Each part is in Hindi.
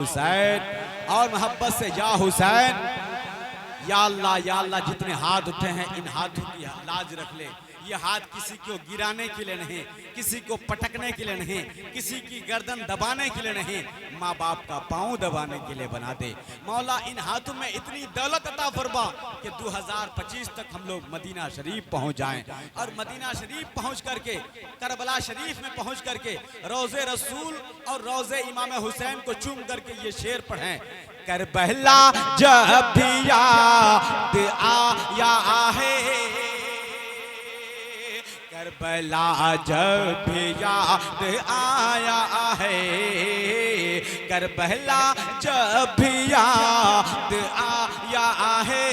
हुसैन और मोहब्बत से या हुसैन। या अल्लाह जितने हाथ उठे हैं इन हाथों की लाज रख ले। ये हाथ किसी को गिराने के लिए नहीं, किसी को पटकने के लिए नहीं, किसी की गर्दन दबाने के लिए नहीं, माँ बाप का पाँव दबाने के लिए बना दे। मौला इन हाथों में इतनी दौलत अता फरमा कि 2025 तक हम लोग मदीना शरीफ पहुँच जाएं और मदीना शरीफ पहुँच करके करबला शरीफ में पहुँच करके रोज़े रसूल और रोज़े इमाम हुसैन को चूम करके ये शेर पढ़ें। करबला जब भी याद आया है, करबला जब भी याद आया है, करबला जब भी याद आया है,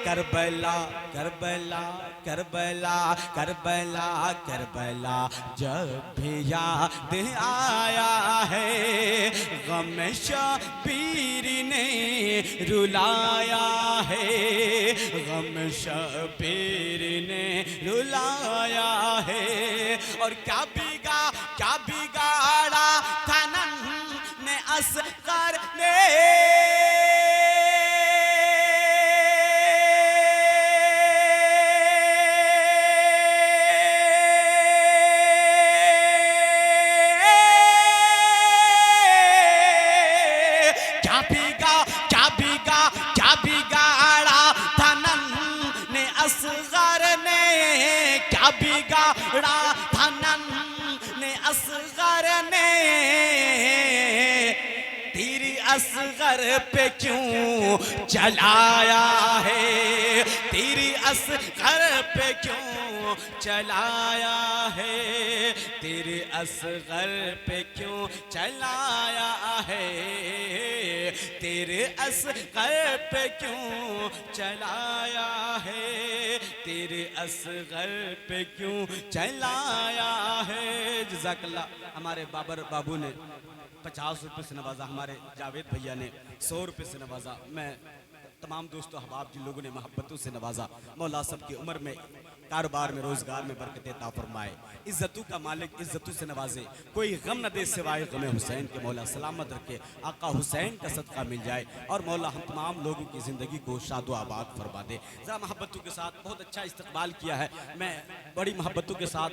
Karbala Karbala Karbala Karbala Karbala जब भी याद आया है, गम शबीर ने रुलाया है, गम शबीर ने रुलाया है। और क्या बिगाड़ा था ने असगर ने, क्या बिगाड़ा था ने असगर ने, क्या बिगाड़ा था ने असगर ने, तेरी असगर पे क्यों चलाया है, तेरी असगर पे क्यों चलाया है, तेरे असगर पे क्यों चलाया है, तेरे असगर पे क्यों चलाया है, तेरे असगर पे क्यों चलाया है। जज़ाकल्लाह। हमारे बाबर बाबू ने 50 रुपये से नवाजा, हमारे जावेद भैया ने 100 रुपये से नवाजा, मैं तमाम दोस्तों अहबाब जिन लोगों ने मोहब्बतों से नवाजा, मौला सब की उम्र में कारोबार में रोज़गार में बरकत अता फरमाए, इज्जतों का मालिक इज्जतों से नवाजे, कोई गम न दे सिवाय गम हुसैन के, मौला सलामत रखे, आका हुसैन का सदका मिल जाए और मौला हम तमाम लोगों की ज़िंदगी को शादो आबाद फरमा दे। ज़रा मोहब्बतों के साथ बहुत अच्छा इस्तकबाल किया है। मैं बड़ी मोहब्बतों के साथ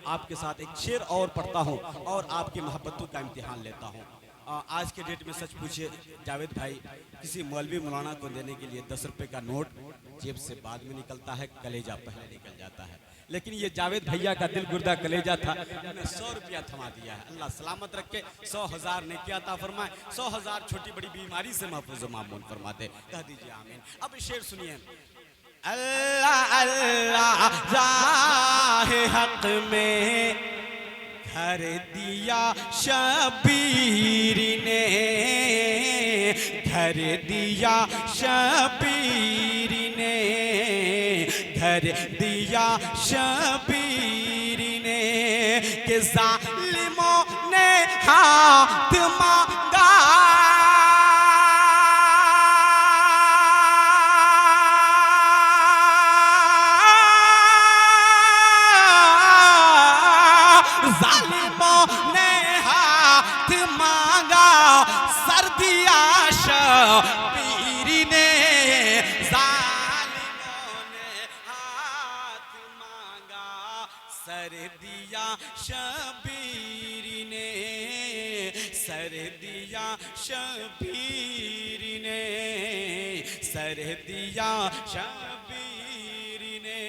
आपके साथ एक शेर और पढ़ता हूँ और आपकी मोहब्बतों का इम्तिहान लेता हूँ। आज के डेट में सच पूछिए जावेद भाई, किसी मौलवी मौलाना को देने के लिए 10 रुपये का नोट जेब से बाद में निकलता है, कलेजा पहले निकल जाता है, लेकिन ये जावेद भैया का दिल गुर्दा कलेजा था, उन्होंने 100 रुपया थमा दिया है। अल्लाह सलामत रखे, 100,000 ने क्या अता फरमाए, 100,000 छोटी बड़ी बीमारी से महफूज मामून फरमा दे। कह दीजिए आमीन। अब शेर सुनिए। अल्लाह अल्लाह जाहे हक में घर दिया शबीर ने, घर दिया शबीर ने, घर दिया शबीर ने, कि जालिमों ने हाथ मांगा, जालिमों ने हाथ मांगा, सर दिया शबीर ने, जालिमों ने हाथ मांगा, सर दिया शबीर ने, सर दिया शबीर ने, सर दिया शबीर ने।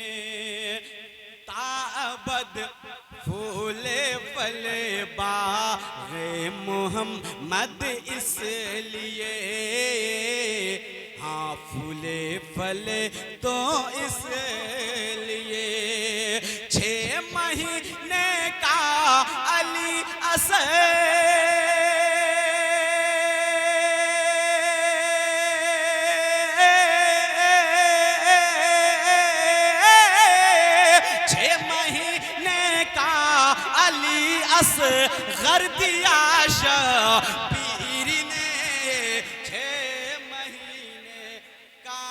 ताबद फूले फले बाग़े मोहम्मद इसलिए, हाँ फूले फले तो इसलिए, 6 महीने का अली असर, 6 महीने का अली असगर दिया शबीर ने, 6 महीने का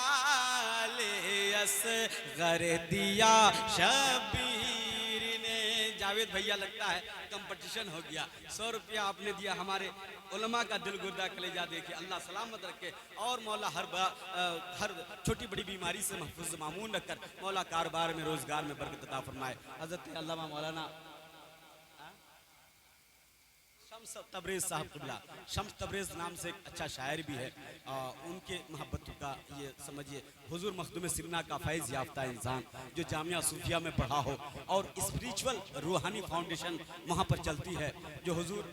अली असगर दिया शबीर ने। जावेद जावेद भैया लगता है कंपटीशन हो गया। 100 रुपया आपने दिया, हमारे उलमा का दिल गुर्दा कलेजा देखिए, अल्लाह सलामत रखे और मौला हर छोटी बड़ी बीमारी से महफूज मामून रखकर मौला कारोबार में रोजगार में बरकत अता फरमाए। हज़रत अल्लामा मौलाना शम्स तबरेज साहब क़िबला, शम्स तबरेज नाम से एक अच्छा शायर भी है, उनके मोहब्बत का ये समझिए हुजूर मखदूम सिरना का फैज़ याफ्ता इंसान जो जामिया सूफिया में पढ़ा हो और स्पिरिचुअल रूहानी फाउंडेशन वहाँ पर चलती है, जो हुजूर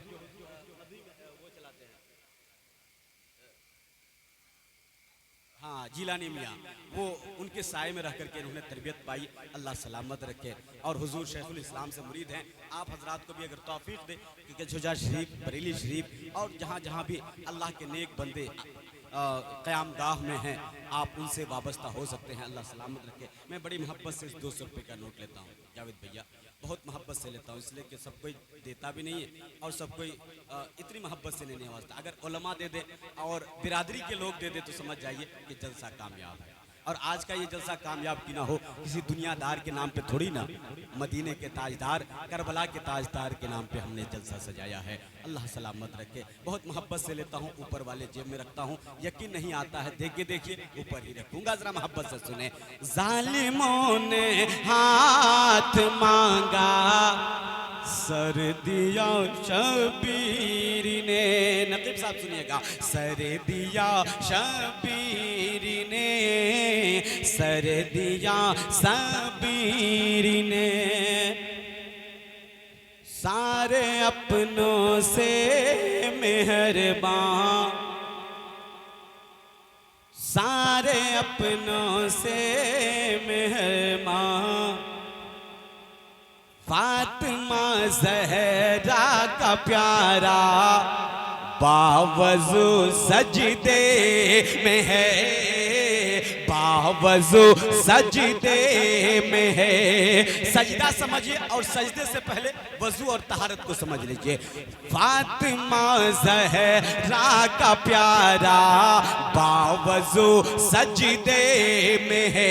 हाँ जिलानी मियाँ, वो उनके साए में रह करके उन्होंने तरबियत पाई, अल्लाह सलामत रखे। और हुजूर शेखुल इस्लाम से मुरीद हैं। आप हजरात को भी अगर तौफीक दे कि झुजा शरीफ, बरेली शरीफ और जहाँ जहाँ भी अल्लाह के नेक बंदे क़याम गाह में हैं, आप उनसे वाबस्ता हो सकते हैं, अल्लाह सलामत रखे। मैं बड़ी मोहब्बत से इस 200 रुपये का नोट लेता हूँ जावेद भैया, बहुत मोहब्बत से लेता हूँ, इसलिए कि सब कोई देता भी नहीं है और सब कोई इतनी मोहब्बत से लेने वास्ता। अगर उलमा दे दे और बिरादरी के लोग दे दे तो समझ जाइए कि जलसा कामयाब है। और आज का ये जलसा कामयाब की ना हो किसी दुनियादार के नाम पे थोड़ी ना, मदीने के ताजदार करबला के ताजदार के नाम पे हमने जलसा सजाया है। अल्लाह सलामत रखे। बहुत मोहब्बत से लेता हूँ, ऊपर वाले जेब में रखता हूँ, यकीन नहीं आता है देखिए देखिए ऊपर ही रखूंगा, जरा मोहब्बत से सुने। जालिमों ने हाथ मांगा सर दिया शबीर ने, नकीब साहब सुनिएगा, सर दिया शबीर ने, सर दिया शबीर ने, सारे अपनों से मेहरबान, सारे अपनों से मेहरबान, फातिमा ज़हरा का प्यारा बावजू सजदे में है, बावजू सजदे में है। सजदा समझिए और सजदे से पहले वजू और तहारत को समझ लीजिए। फातिमा ज़हरा का प्यारा बावजू सजदे में है।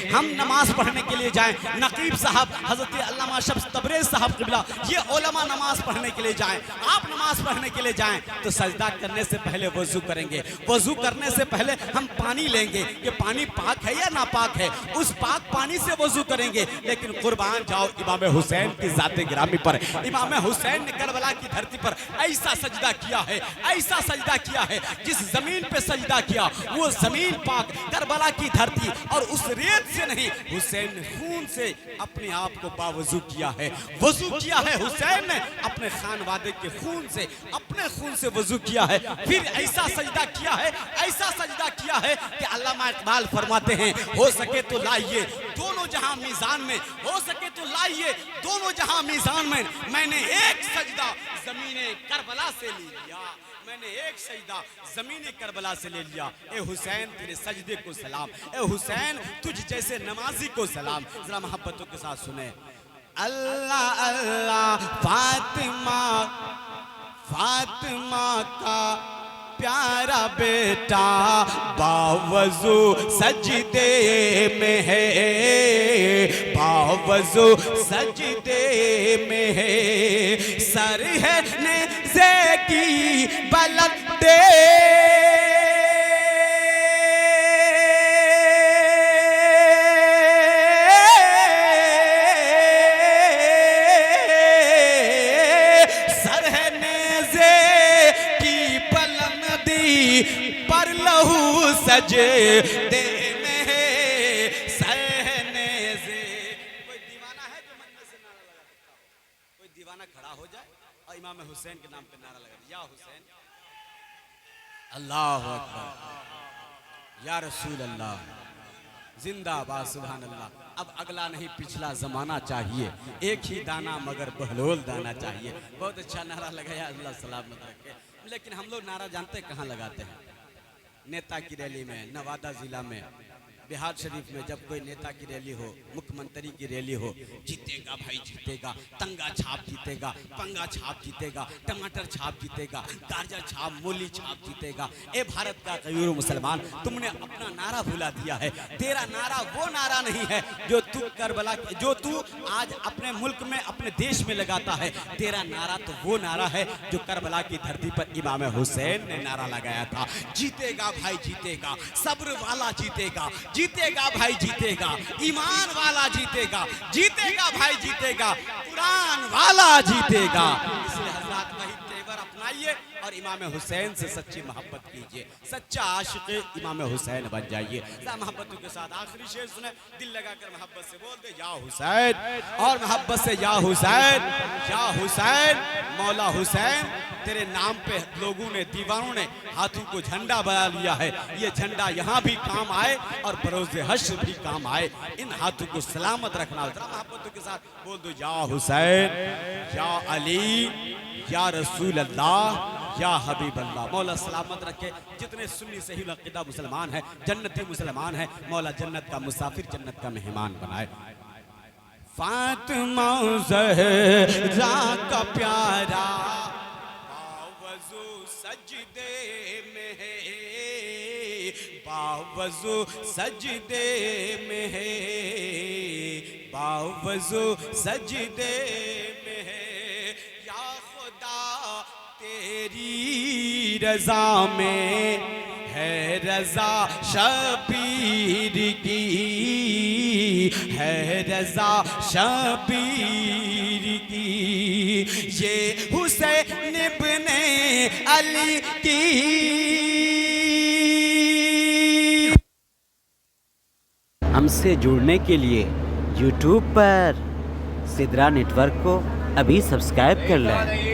हम नमाज पढ़ने के लिए जाएं, नकीब साहब हजरत अल्लामा शम्स तबरेज साहब क़िबला, ये उलमा नमाज पढ़ने के लिए जाएं, आप नमाज पढ़ने के लिए जाएं तो सजदा करने से पहले वजू करेंगे। वजू करने से पहले हम पानी लेंगे कि पानी पाक है या नापाक है, उस पाक पानी से वजू करेंगे। लेकिन कुर्बान जाओ इमाम हुसैन की ज़ाते गिरामी पर। इमाम हुसैन ने करबला की धरती पर ऐसा सजदा किया है, ऐसा सजदा किया है, जिस जमीन पे सजदा किया वो जमीन पाक, करबला की धरती, और उस रेत से नहीं, हुसैन ने खून से अपने आप को बावजू किया है। वजू किया है हुसैन ने अपने खानवादे के खून से, अपने खून से वजू किया है। फिर ऐसा सजदा किया है, ऐसा सजदा किया है कि अल्लामा इकबाल फरमाते हैं, हो सके तो लाइए दोनों जहां मीजान में, हो सके तो लाइए दोनों जहां मीजान में। मैंने एक सजदा ज़मीने करबला से ले लिया, मैंने एक सजदा ज़मीने करबला से ले लिया। ए हुसैन तेरे सजदे को सलाम, ए हुसैन तुझ जैसे नमाजी को सलाम। जरा मोहब्बतों के साथ सुने। अल्लाह अल्लाह फातिमा, फातिमा का प्यारा बेटा बावजू सजदे में है, बावजू सजदे में है। सर है नेज़े की बलंदे, पर लहू सजदे में सहने से। कोई दीवाना है जो मन में से नारा लगा सकता हो? कोई दीवाना खड़ा हो जाए और इमाम हुसैन के नाम पे नारा लगा, या हुसैन, अल्लाह अकबर, या रसूल अल्लाह, जिंदाबाद, सुभान अल्लाह। अब अगला नहीं पिछला जमाना चाहिए, एक ही दाना मगर बहलोल दाना चाहिए। बहुत अच्छा नारा लगाया, अल्लाह सलामत रखे। लेकिन हम लोग नारा जानते कहाँ लगाते हैं? नेता की रैली में, नवादा जिला में बिहार शरीफ में जब कोई नेता की रैली हो, मुख्यमंत्री की रैली हो, जीतेगा भाई जीतेगा, तंगा छाप जीतेगा, पंगा छाप जीतेगा, टमाटर छाप जीतेगा, गाजर छाप, मूली छाप जीतेगा। ए भारत का गयूर मुसलमान, तुमने अपना नारा भुला दिया है। तेरा नारा वो नारा नहीं है जो तू करबला, जो तू आज अपने मुल्क में, अपने देश में लगाता है। तेरा नारा तो वो नारा है जो करबला की धरती पर इमाम हुसैन ने नारा लगाया था, जीतेगा भाई जीतेगा, सब्र वाला जीतेगा, जीतेगा भाई जीतेगा, ईमान वाला जीतेगा, जीतेगा भाई जीतेगा, कुरान वाला जीतेगा। इसलिए हज़रात वही तेवर अपनाइए और इमाम हुसैन से सच्ची मोहब्बत कीजिए, सच्चा आशिक इमाम हुसैन बन जाइए। मोहब्बतों के साथ आखिरी शेर सुने, दिल लगाकर मोहब्बत से बोल दे या हुसैन, और मोहब्बत से या हुसैन, या हुसैन, मौला हुसैन। तेरे नाम पे लोगों ने, दीवानों ने हाथों को झंडा बना लिया है। ये झंडा यहाँ भी काम आए और बरोज़े हश्र भी काम आए। इन हाथों को सलामत रखना। मोहब्बतों के साथ बोल दो या हुसैन, या अली, या रसूल अल्लाह, या हबीब अल्लाह। मौला सलामत रखे जितने सुन्नी सही अक़ीदा मुसलमान है, जन्नती मुसलमान है, मौला जन्नत का मुसाफिर, जन्नत का मेहमान बनाए। फातिमा ज़हरा का प्यारा बावज़ू सजदे में है, बावज़ू सजदे में है, बावज़ू सजदे में है। या खुदा तेरी रज़ा में है रज़ा शबीर की, है रज़ा शबीर की। ये हुसैन इब्ने अली की। हमसे जुड़ने के लिए YouTube पर सिदरा नेटवर्क को अभी सब्सक्राइब कर लें।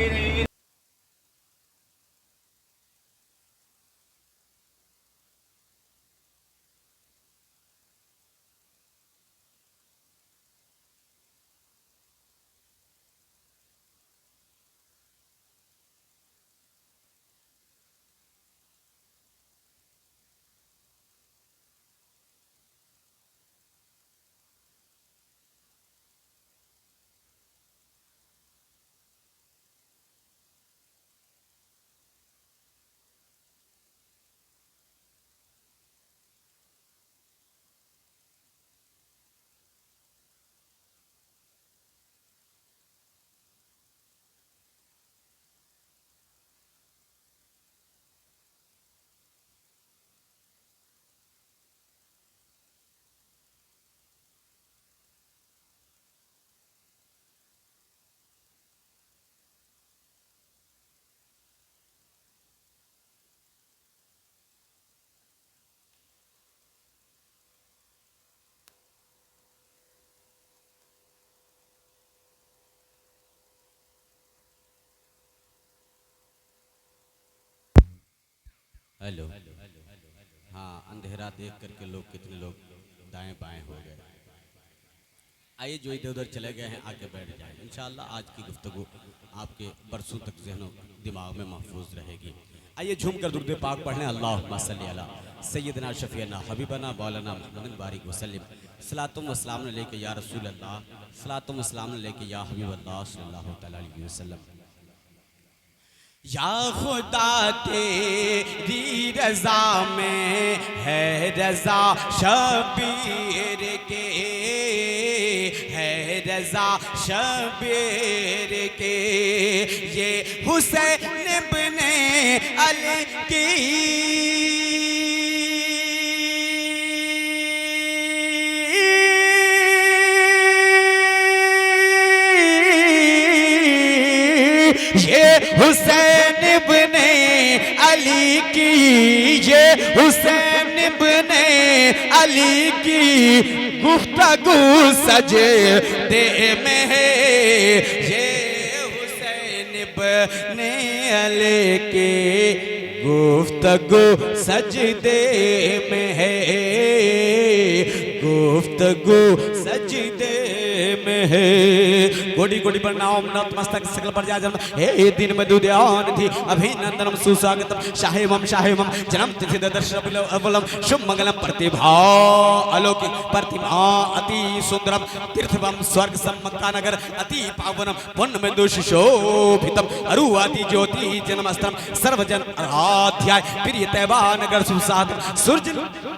हेलो, हाँ, अंधेरा देख करके लोग, कितने लोग दाएं बाएं हो गए। आइए जो इधर उधर चले गए हैं आके बैठ जाएं। इंशाअल्लाह आज की गुफ्तगू आपके बरसों तक ज़हनों दिमाग में महफूज रहेगी। आइए झूम कर दुरूद पाक पढ़ लें। अल्लाहुम्मा सल्ली अला सय्यदना शफीना हबीबना मौलाना मुहम्मद बारिक वसल्लम। सलातुम व सलाम अलैका या रसूल अल्लाह, सलातुम व सलाम अलैका या हबीब अल्लाह सल्लल्लाहु तआला अलैहि वसल्लम। या खुदा तेरी रज़ा में है रज़ा शबीर के, है रज़ा शबीर के। ये हुसैन इब्ने अली की। ये हुसैन इब्ने अली की, ये हुसैन इब्ने अली की गुफ्तगू सजदे में है। ये हुसैन इब्ने अली की गुफ्तगू सजदे में है, गुफ्तगू सजदे में है। गोडी गोडी प्रणाम नतमस्तक सकल पर जा जन्म हे दिन में दुध्यान थी अभिनंदनम सुस्वागतम शाहेमम शाहेमम जन्म तिथि दर्शन अवलम शुभ मंगलम प्रतिभा अलौकिक प्रतिभा अति सुंदरम तीर्थवम स्वर्ग सम्मक्का नगर अति पावनम पुण्य में दुशोभितम अरु आदि ज्योति जन्मस्तम सर्वजन आध्याय प्रिय तैवा नगर सुसाद सूर्य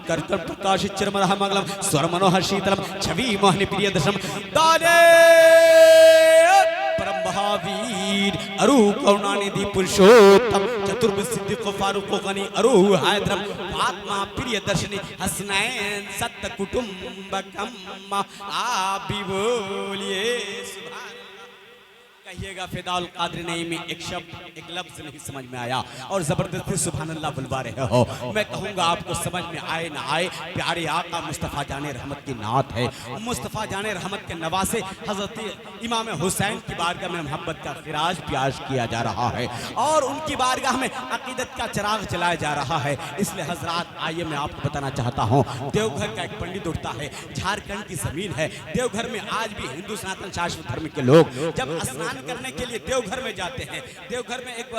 कर्तन प्रकाशित चिरमरह मंगलम स्वर मनोहर शीतलम छवि मोहनी प्रिय दशम दाने परम महावीर अरु करुणानिधि पुरुषोत्तम चतुर्भुज सिद्धि को फारूक गनी अरु हैदरम आत्मा प्रिय दर्शनी हसनैन सत्य कुटुंबकम आप भी बोलिए सुभान कहिएगा फिदाउल कादरी नहीं में एक शब्द एक लफ्ज नहीं समझ में आया और जबरदस्ती सुभान अल्लाह बुलवा रहे हो। मैं कहूंगा आपको समझ में आए ना आए, प्यारे आका मुस्तफ़ा जाने रहमत की नात है। मुस्तफ़ा जाने रहमत के नवासे हजरत इमाम हुसैन की बारगाह में मोहब्बत का खिराज प्याज किया जा रहा है और उनकी बारगाह में अकीदत का चिराग जलाया जा रहा है। इसलिए हजरात आइए मैं आपको बताना चाहता हूँ, देवघर का एक पंडित उठता है, झारखंड की जमीन है। देवघर में आज भी हिंदू सनातन शाश्वत धर्म के लोग जब स्नान करने के लिए देवघर में जाते हैं, देवघर में एक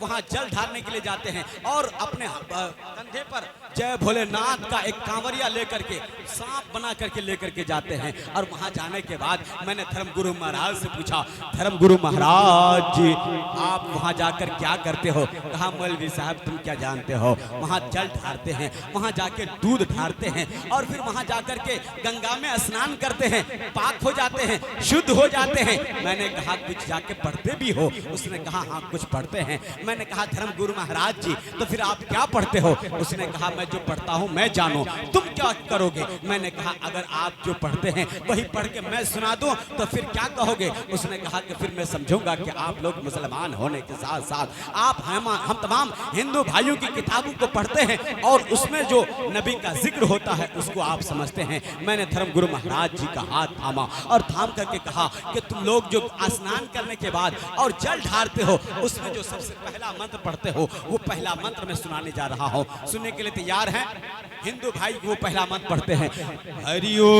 वहां जल ढारने के लिए जाते हैं और अपने कंधे पर जय भोलेनाथ का एक कांवरिया लेकर के सांप बना करके लेकर के जाते हैं। और वहां जाने के बाद मैंने धर्मगुरु महाराज से पूछा, धर्मगुरु महाराज जी आप वहां जाकर क्या करते हो? कहा मौलवी साहब तुम क्या जानते हो, वहां जल ढारते हैं, वहां जाके दूध ढारते हैं और फिर वहां जाकर के गंगा में स्नान करते हैं, पाक हो जाते हैं, शुद्ध हो जाते हैं। मैंने कहा कुछ जाके पढ़ते भी हो? उसने कहा हाँ कुछ पढ़ते हैं। मैंने कहा धर्मगुरु महाराज जी तो फिर आप क्या पढ़ते हो? उसने कहा मैं जो पढ़ता हूँ मैं जानू, तुम क्या करोगे? मैंने कहा अगर आप जो पढ़ते हैं वही पढ़ के मैं सुना दूं तो फिर क्या कहोगे? उसने कहा कि फिर मैं समझूंगा कि आप लोग मुसलमान होने के साथ साथ आप हम तमाम हिंदू भाइयों की किताबों को पढ़ते हैं और उसमें जो नबी का जिक्र होता है उसको आप समझते हैं। मैंने धर्मगुरु महाराज जी का हाथ थामा और थाम करके कहा कि तुम लोग जो स्नान करने के बाद और जल ढारते हो उसमें जो सबसे पहला मंत्र पढ़ते हो वो पहला मंत्र मैं सुनाने जा रहा हूं, सुनने के लिए तैयार हैं? हिंदू भाई वो पहला मंत्र पढ़ते हैं, हरि ओम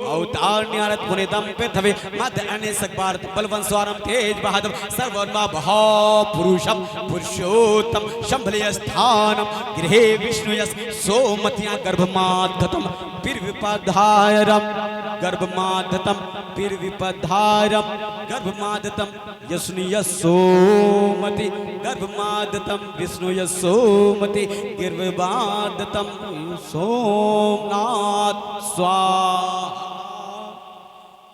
अवतारण्यारत पुनितम पृथ्वी मध्य अने सकबार बलवंत स्वारम तेज बहादुर सर्वोन्मा महापुरुषम पुरुषोत्तम शंभले स्थानम गृहे विष्णुयस सोमतिया गर्भमाधतम पिर्विपधायरम गर्भमाधतम पिर्विपधारम गर्भमाधतम यस्नुयसोमति गर्भमाधतम विष्णुयसोमति गर्भमाधतम सोमनाथ स्वाहा।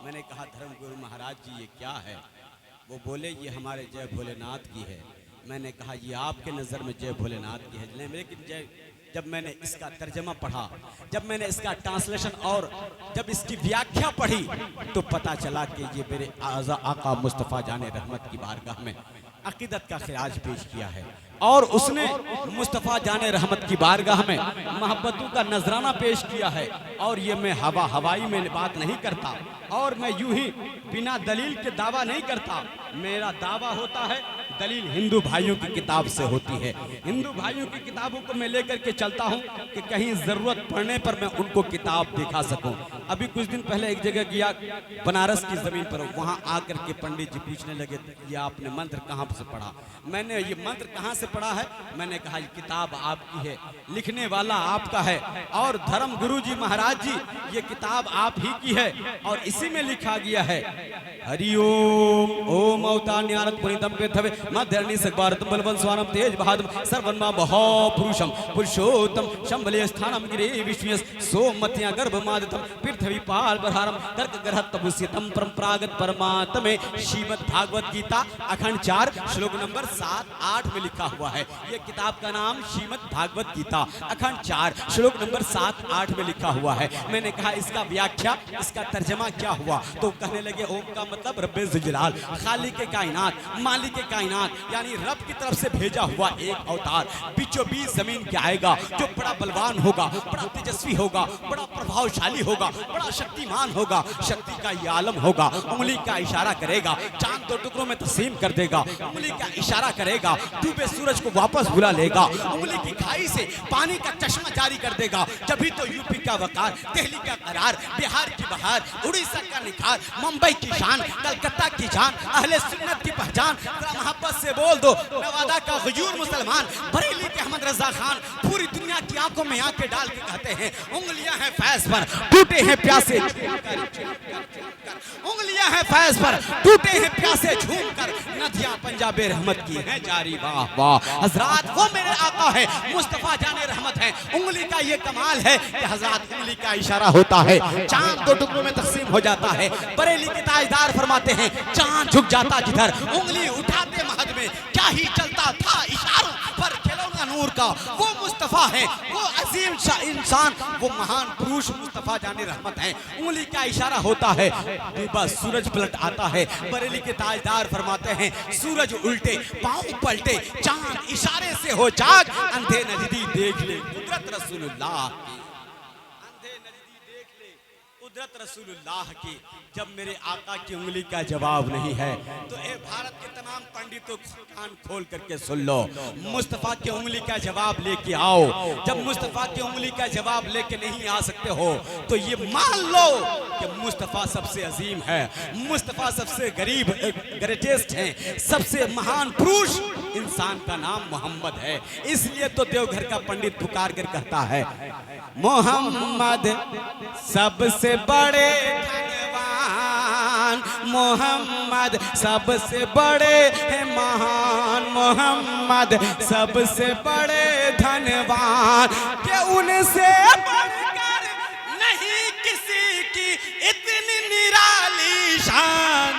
मैंने कहा धर्मगुरु महाराज जी ये क्या है? वो बोले ये हमारे जय भोलेनाथ की है। मैंने कहा ये आपके नज़र में जय भोलेनाथ की है, लेकिन जब मैंने इसका तर्जमा पढ़ा, जब मैंने इसका ट्रांसलेशन और जब इसकी व्याख्या पढ़ी तो पता चला कि ये मेरे आका मुस्तफ़ा जाने रहमत की बारगाह में अकीदत का खिराज पेश किया है और उसने मुस्तफ़ा जाने रहमत की बारगाह में मोहब्बतों का नजराना पेश किया है। और ये मैं हवाई में बात नहीं करता और मैं यूं ही बिना दलील के दावा नहीं करता। मेरा दावा होता है दलील हिंदू भाइयों की किताब से होती है। हिंदू भाइयों की किताबों को मैं लेकर के चलता हूं कि कहीं जरूरत पड़ने पर मैं उनको किताब दिखा सकूं। अभी कुछ दिन पहले एक जगह गया बनारस की जमीन पर, वहां आकर के पंडित जी पूछने लगे ये आपने मंत्र कहां से पढ़ा? मैंने ये मंत्र कहां से पढ़ा है? मैंने कहा ये किताब आपकी है, लिखने वाला आपका है और धर्म गुरु जी महाराज जी ये किताब आप ही की है और इसी में लिखा गया है हरि ओम ओम अवतारण्यारत पुनितम पृथ्वी मध्यर्णी सकबारतम बलवंत स्वानम तेज बहादुर सर्वन्मा महापुरुषम पुरुषोत्तम शंभले स्थानम गिरे विष्णुयस सोमत्या गर्भमादतम पृथ्वी पाल बरहारम कर्क ग्रह तबुस्यतम परंपरागत परमात्मे श्रीमद् भागवत गीता अखंड 4 श्लोक नंबर 7-8 में लिखा हुआ है। ये किताब का नाम श्रीमद् भागवत गीता अखंड 4 श्लोक नंबर 7-8 में लिखा हुआ है। मैंने कहा इसका व्याख्या इसका तर्जमा क्या हुआ? तो कहने लगे ओम का मतलब रब्बे जुलाल, खालिक के कायनात, मालिक के कायनात, यानी रब की तरफ से भेजा हुआ एक अवतार बीचों बीच जमीन के आएगा जो बड़ा बलवान होगा, बड़ा तेजस्वी होगा, बड़ा प्रभावशाली होगा, बड़ा शक्तिमान होगा, शक्ति का ये आलम होगा। उंगली का इशारा करेगा, चांद दो टुकड़ों में तकसीम कर देगा। उंगली का इशारा करेगा, डूबे सूरज को वापस बुला लेगा। उंगली की खाई से पानी का चश्मा जारी कर देगा। जब तो यूपी का वकार, दिल्ली का करार, बिहार की बहार, उड़ीसा का निखार, मुंबई की शान, कलकत्ता की जान, अहले सुन्नत की पहचान। मोहब्बत से बोल दो नवादा का गयूर मुसलमान, बरेली के अहमद रजा खान, पूरी दुनिया की आंखों में आंखें डाल के कहते हैं उंगलियां हैं फैज पर, टूटे हैं प्यासे। उंगलियां हैं फैज पर, टूटे हैं प्यासे झूम कर, नदियां पंजाबे रहमत की हैं जारी। वाह वाह हजरात, वो मेरे आका है, मुस्तफा जाने रहमत है। उंगली का ये कमाल है कि हजरात उंगली का इशारा होता है, चांद दो टुकड़ों में तकसीम हो जाता है। बरेली के ताजदार फरमाते हैं चांद झुक जाता जिधर, उंगली उठाते महद में क्या ही चलता था इशारों पर खिलौना नूर का। वो मुस्तफा है, वो अजीम इंसान, वो महान पुरुष मुस्तफा जाने रहमत है। उंगली का इशारा होता है, बस सूरज पलट आता है। बरेली के ताजदार फरमाते हैं सूरज उल्टे पांव पलटे, चांद इशारे से हो जाग, अंधे नजदी देख ले कुदरत रसूलुल्लाह की। अंधे नजदी देख ले कुदरत रसूलुल्लाह की। जब मेरे आका की उंगली का जवाब नहीं है तो ए भारत के तमाम पंडितों कान खोल करके सुन लो, मुस्तफा की उंगली का जवाब लेके आओ। जब मुस्तफा की उंगली का जवाब लेके नहीं आ सकते हो तो ये मान लो कि मुस्तफा सबसे अजीम है, मुस्तफा सबसे गरीब ग्रेटेस्ट है, सबसे महान पुरुष इंसान का नाम मोहम्मद है। इसलिए तो देवघर का पंडित पुकार कर कहता है मोहम्मद सबसे बड़े धनवान, मोहम्मद सबसे बड़े हैं महान, मोहम्मद सबसे बड़े धनवान, के उनसे बढ़कर नहीं किसी की इतनी निराली शान।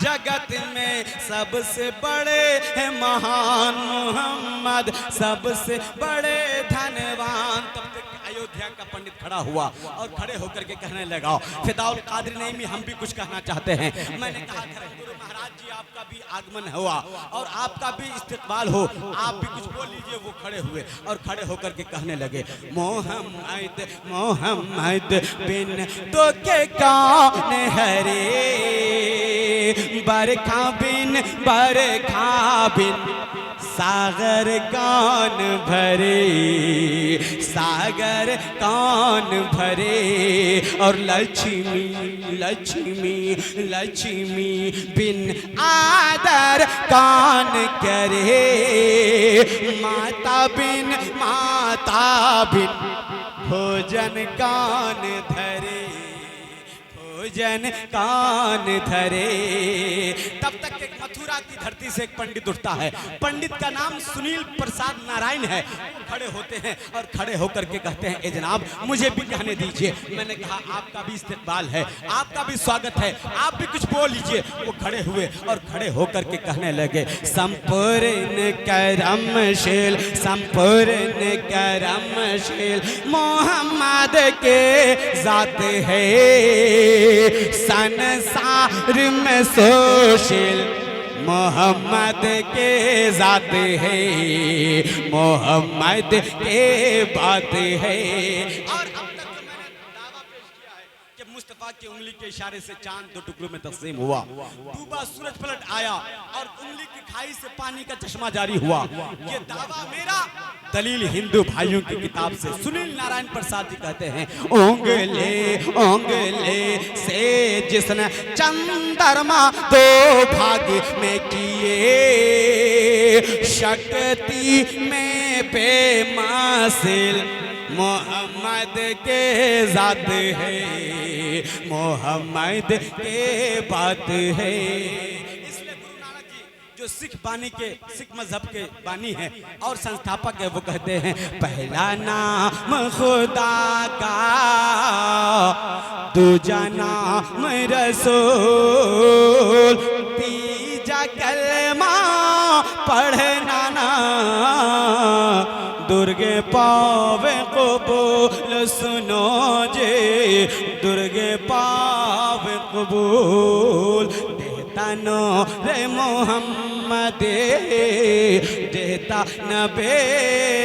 जगत में सबसे बड़े हैं महान, मोहम्मद सबसे बड़े धनवान। तब तक अयोध्या का पंडित खड़ा हुआ और खड़े होकर के कहने लगा फिदाउल कादिर नईमी, हम भी कुछ कहना चाहते हैं। मैंने कहा गुरु महाराज जी आपका भी आगमन हुआ और आपका भी इस्तकबाल हो, आप भी कुछ बोल लीजिए। वो खड़े हुए और खड़े होकर के कहने लगे मोहम्मद मोहम्मद बिन तो के कौन हरे, बरखा बिन सागर कौन भरे, सागर कौन भरे, और लक्ष्मी लक्ष्मी लक्ष्मी बिन आदर कौन करे, माता बिन भोजन कौन धरे, भोजन कौन धरे। तब तक एक मथुरा की धरती से एक पंडित उठता है, पंडित का नाम सुनील प्रसाद नारायण है। खड़े होते हैं और खड़े होकर के कहते हैं ए जनाब मुझे भी कहने दीजिए। मैंने कहा आपका भी इस्तकबाल है, आपका भी स्वागत है, आप भी कुछ बोल लीजिए। वो खड़े हुए और खड़े होकर के कहने लगे संपूर्ण करमशील, संपूर्ण करमशील मोहम्मद के जात है, संसार में सोशिल मोहम्मद के जात है, मोहम्मद के बात है। और अब तक तो मैंने दावा पेश किया है कि मुस्तफा की उंगली के इशारे से चांद दो टुकड़ों में तकसीम हुआ, डूबा सूरज पलट आया और उंगली की खाई से पानी का चश्मा जारी हुआ। ये दावा मेरा, दलील हिंदू भाइयों की किताब से। सुनील नारायण प्रसाद जी कहते हैं ओंगले से जिसने चंद्रमा दो भाग में किए, शक्ति में बेमासिल मोहम्मद के जात है, मोहम्मद के बात है। जो सिख बानी के, सिख मजहब के बानी हैं और संस्थापक है, वो कहते हैं पहला नाम खुदा का, दूजा नाम रसूल, तीजा कलमा पढ़ना ना, दुर्गे पावे कबूल सुनो जे, दुर्गे पावे कबूल रे मोहम्मद मोहम्मद देता नबे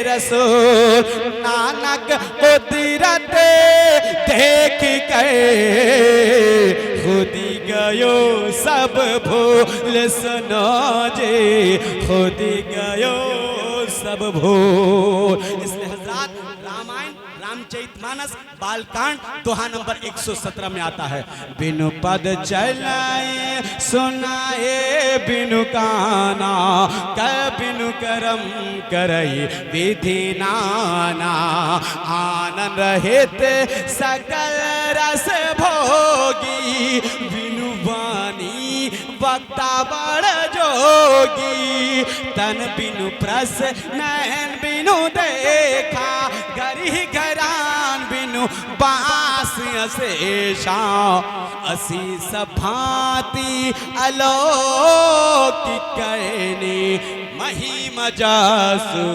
रसूल। नानक कुदरत देख कर खुदी गयो सब भूल सुनो जे, खुदी गयो सब भूल। इसलिए हजरात रामायण रामचरितमानस बालकांड दोहा नंबर 117 में आता है, बिनु पद चलाए सुनाए बिनु काना, बिनु करम करई विधि नाना। आनंद रहित सकल रस भोगी, बिनु वाणी वक्ता बड़ जोगी। तन बिनु प्रस नैन बिनु देखा, गरी घरान बिनु बास अशेषा। असी सभाति अलौकिक करनी, महिमा जासु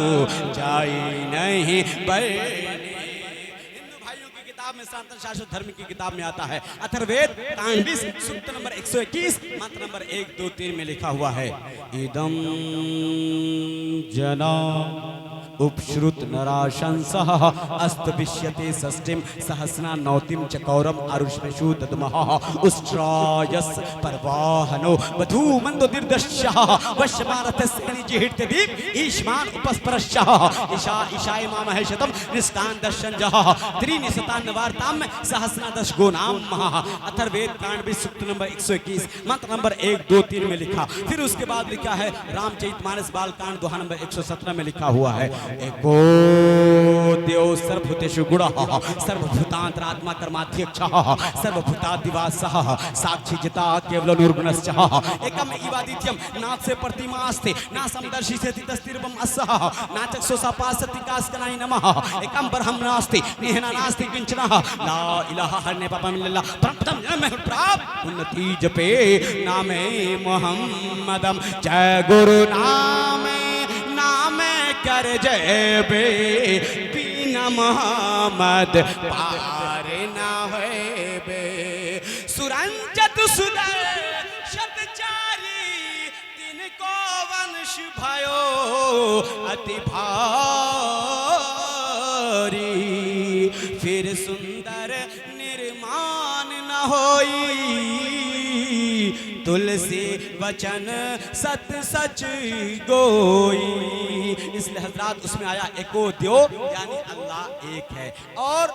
जाई नहीं बरनी। में सनातन शाश्वत धर्म की किताब में आता है, अथर्ववेद कांड 20 सूक्त नंबर 121 मंत्र नंबर 1, 2, 3 में लिखा हुआ है, इदम जना उपश्रुत नराशंसः अस्तविष्यते षष्ठिम सहस्ना नौतिम चकौरम अरुष्मेषु दद्मः उष्ट्रायस परवाहनो वधू मंदो निर्दश्यः वश्यमानतस्यनि जिहिर्तदीप ईश्मान उपस्परश्यः ईशा ईशाय मामहेशतम निष्कान दर्शनजः त्रीनि शतान्नवार्ताम सहस्ना दश गोनाम महा। अथर्ववेद कांड 20 सूक्त नंबर 121 मंत्र नंबर 1, 2, 3 में लिखा। फिर उसके बाद लिखा है रामचरितमानस बालकांड दोहा नंबर 117 में लिखा हुआ है, एको देव सर्वभूतेषु गुणः सर्वभूतांतरात्मा कर्माध्यक्षः सर्वभूतादिवासः साक्षी जिता केवल निर्गुणश्च। एकम इवादित्यम नाथ से प्रतिमास्ते ना समदर्शी से तितस्तिरवम अस्सः ना चक्षुषा पासति कास्कनाय नमः। एकम ब्रह्म नास्ति निहना नास्ति किंचनः ला इलाहा हरने पापम इल्लल्लाह परमपदम जन्म प्राप्त उन्नति जपे नामे मोहम्मदम। जय गुरु नामे नामे कर जय बे, बिना मोहम्मद पार ना होए बे। सुरंजत सुदर शतचारी तिनको वंश भयो अति भारी। फिर सुंदर निर्माण न होई, तुलसी वचन सत सच गोई। इसलिए हजरात उसमें आया एको द्यो यानी अल्लाह एक है और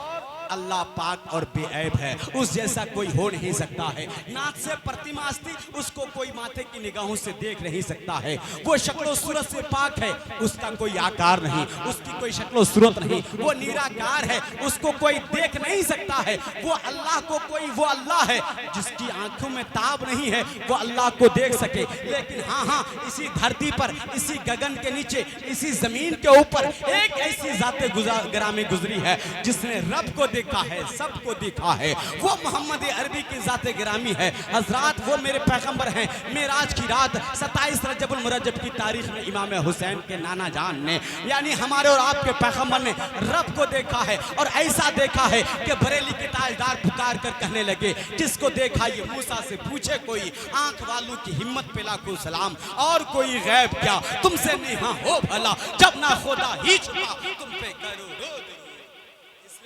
अल्लाह पाक और बेऐब है, उस जैसा कोई हो नहीं सकता है। नाथ से प्रतिमास्ती उसको कोई माथे की निगाहों से देख नहीं सकता है। वो शक्लो सूरत से पाक है, उसका कोई आकार नहीं, उसकी कोई शक्लो सूरत नहीं, वो निराकार है, उसको कोई देख नहीं सकता है। वो अल्लाह को कोई वो अल्लाह है जिसकी आंखों में ताब नहीं है वो अल्लाह को देख सके। लेकिन हाँ इसी धरती पर, इसी गगन के नीचे, इसी जमीन के ऊपर एक ऐसी जाते ग्रामी गुजरी है जिसने रब को देखा है, सबको देखा है। वो मोहम्मद अरबी की जाते गिरामी है। हजरात वो मेरे पैगंबर हैं। मेराज की रात 27 रजबुल मुरज्जब की तारीख में इमाम हुसैन के नाना जान ने यानी हमारे और आपके पैगंबर ने रब को देखा है और ऐसा देखा है कि बरेली के ताजदार पुकार कर कहने लगे, जिसको देखा ये मूसा से पूछे कोई, आंख वालों की हिम्मत पे लाखों सलाम। और कोई गैब क्या तुमसे नेहा हो भला, जब ना खुदा ही छुपा तुम पे करो।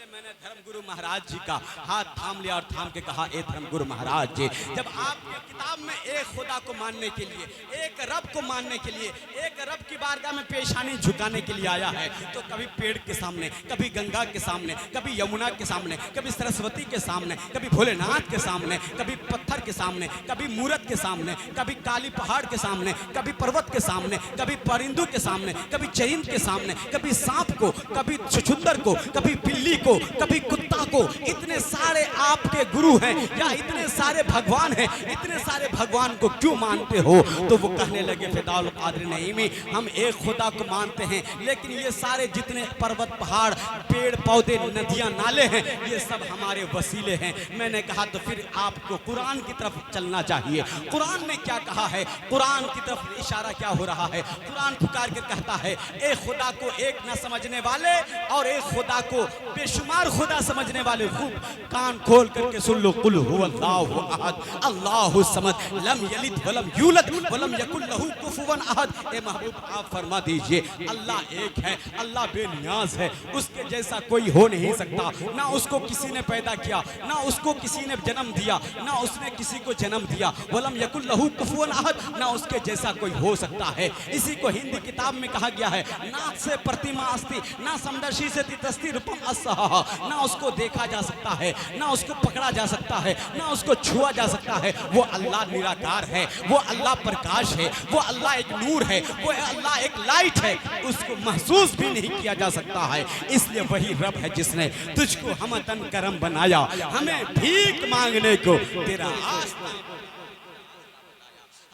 मैंने धर्मगुरु महाराज जी का हाथ थाम लिया और थाम के कहा, ए धर्मगुरु महाराज जी, जब आपकी किताब में एक खुदा को मानने के लिए, एक रब को मानने के लिए, एक रब की बारगाह में पेशानी झुकाने के लिए आया है, तो कभी पेड़ के सामने, कभी गंगा के सामने, कभी यमुना के सामने, कभी सरस्वती के सामने, कभी भोलेनाथ के सामने, कभी पत्थर के सामने, कभी मूरत के सामने, कभी काली पहाड़ के सामने, कभी पर्वत के सामने, कभी परिंदों के सामने, कभी चरिंद के सामने, कभी सांप को, कभी छुछुंदर को, कभी बिल्ली को, कभी कुत्ता को। इतने सारे आपके गुरु हैं या इतने सारे भगवान हैं, इतने सारे भगवान को क्यों मानते हो? तो वो कहने लगे, फिदाउल कादिर नईमी, हम एक खुदा को मानते हैं, लेकिन ये सारे जितने पर्वत पहाड़ पेड़ पौधे नदियां नाले हैं ये सब हमारे वसीले हैं। मैंने कहा तो फिर आपको कुरान की तरफ चलना चाहिए। कुरान ने क्या कहा है, कुरान की तरफ इशारा क्या हो रहा है? कुरान पुकार के कहता है, एक खुदा को एक न समझने वाले और एक खुदा को बेशुमार खुदा समझ समझने वाले खूब कान खोल करके सुन लो। कुल हुवल्लाहु अहद अल्लाहु समद लम यलिद वलम यूलद वलम यकुल लहू कुफुवन अहद। ए महबूब आप फरमा दीजिए अल्लाह एक है, अल्लाह बेनियाज है, उसके जैसा कोई हो नहीं सकता। ना उसको किसी ने पैदा किया, ना उसको किसी ने जन्म दिया, ना उसने किसी को जन्म दिया। वलम यकुल लहू कुफुवन अहद, ना उसके जैसा कोई हो सकता है। इसी को हिंदी किताब में कहा गया है, नाथ से प्रतिमा अस्ति ना समदर्शी से तितस्ती रूपम अस्सहा। ना उसको देखा जा सकता है, ना उसको पकड़ा जा सकता है, ना उसको छुआ जा सकता है। वो अल्लाह निराकार है, वो अल्लाह प्रकाश है, वो अल्लाह एक नूर है, वो अल्लाह एक लाइट है। उसको महसूस भी नहीं किया जा सकता है। इसलिए वही रब है जिसने तुझको हमतन करम बनाया, हमें भीख मांगने को तेरा आस्था।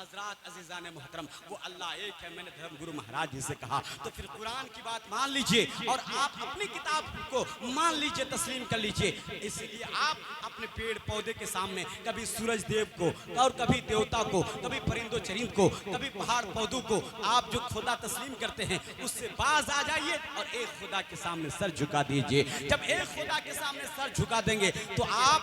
हजरात अजीजान मोहतरम, वो अल्लाह एक है। मैंने धर्म गुरु महाराज जी से कहा तो फिर कुरान की बात मान लीजिए और आप अपनी किताब को मान लीजिए, तस्लीम कर लीजिए। इसलिए आप अपने पेड़ पौधे के सामने कभी सूरज देव को और कभी देवता को, कभी परिंदो चरिंद को, कभी पहाड़ पौधों को आप जो खुदा तस्लीम करते हैं उससे बाज आ जाइए और एक खुदा के सामने सर झुका दीजिए। जब एक खुदा के सामने सर झुका देंगे तो आप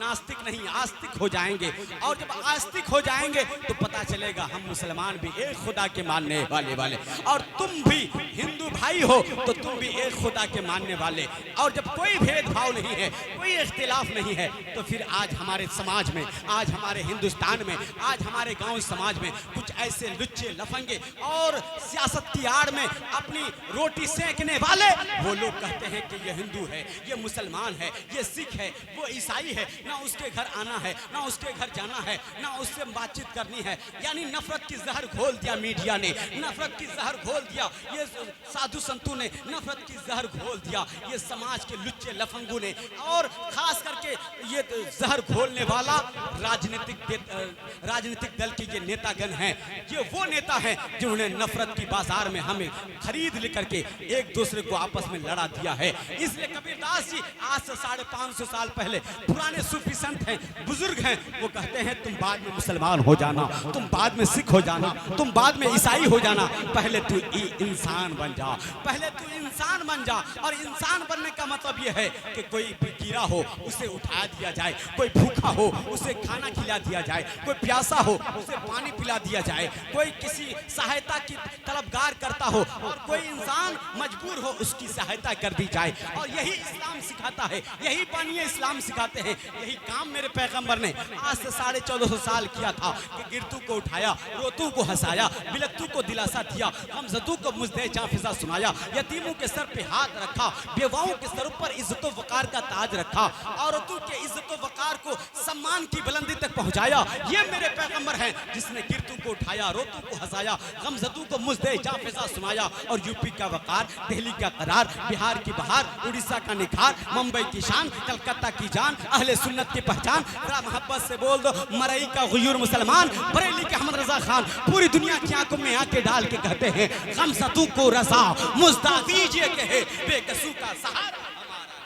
नास्तिक नहीं आस्तिक हो जाएंगे, और जब आस्तिक हो जाएंगे तो पता चलेगा हम मुसलमान भी एक खुदा के मानने वाले और तुम भी हिंदू भाई हो तो तुम भी एक खुदा के मानने वाले। और जब कोई भेदभाव नहीं है, कोई इख्तिलाफ नहीं है, तो फिर आज हमारे समाज में, आज हमारे हिंदुस्तान में, आज हमारे गांव समाज में कुछ ऐसे लुच्चे लफंगे और सियासत की आड़ में अपनी रोटी सेकने वाले, वो लोग कहते हैं कि ये हिंदू है, ये मुसलमान है, ये सिख है, वो ईसाई है, ना उसके घर आना है, ना उसके घर जाना है, ना उससे बातचीत करनी है। यानी नफरत की जहर घोल दिया मीडिया ने, नफरत की जहर घोल दिया ये साधु संतों ने, नफरत की जहर घोल दिया ये समाज के लुच्चे लफंगों ने, और खास करके ये जहर घोलने वाला राजनीतिक दल के ये नेतागण हैं। ये वो नेता हैं जिन्होंने नफरत की बाजार में हमें खरीद लेकर के एक दूसरे को आपस में लड़ा दिया है। इसलिए कबीरदास जी आज से 550 साल पहले पुराने सूफी संत हैं, बुजुर्ग हैं, वो कहते हैं तुम बाद में मुसलमान हो जाना, तुम बाद में सिख हो जाना, तुम बाद में ईसाई हो जाना, पहले तू इंसान बन जा, पहले तू इंसान बन जा। और इंसान बनने का मतलब यह है कि कोई गिरा हो उसे उठा दिया जाए, कोई भूखा हो उसे खाना खिला दिया जाए, कोई प्यासा हो उसे पानी पिला दिया जाए, कोई किसी सहायता की तलबगार करता हो और कोई इंसान मजबूर हो उसकी सहायता कर दी जाए। और यही इस्लाम सिखाता है, यही बानिए इस्लाम सिखाते हैं। यही काम मेरे पैगंबर ने आज से 1450 साल किया था कि गिरतू को उठाया, रोतू को हंसाया, बिलकतू को दिलासा दिया, गमज़दू को मुझदे जाफिजा सुनाया, यतीमों के सर पे हाथ रखा, बेवाओं के सर पर इज्जत व वकार का ताज रखा, औरतों के इज्जत व वकार को सम्मान की बुलंदी तक पहुंचाया। ये मेरे पैगंबर हैं जिसने गिरतू को उठाया, रोतू को हंसाया, गमज़दू को मुझदे जाफिजा सुनाया। और यूपी का वकार, दिल्ली का करार, बिहार की बहार, उड़ीसा का निखार, मुंबई की शान, कलकत्ता की जान, अहले सुन्नत की पहचान। जरा मोहब्बत से बोल दो मरई का गुयूर मुसलमान, बरेली के अहमद रजा खान। पूरी दुनिया की आंखों में आंखें डाल के कहते हैं गमज़दू को रज़ा मुझदा दीजिए कहे बेकसू का सहारा हमारा।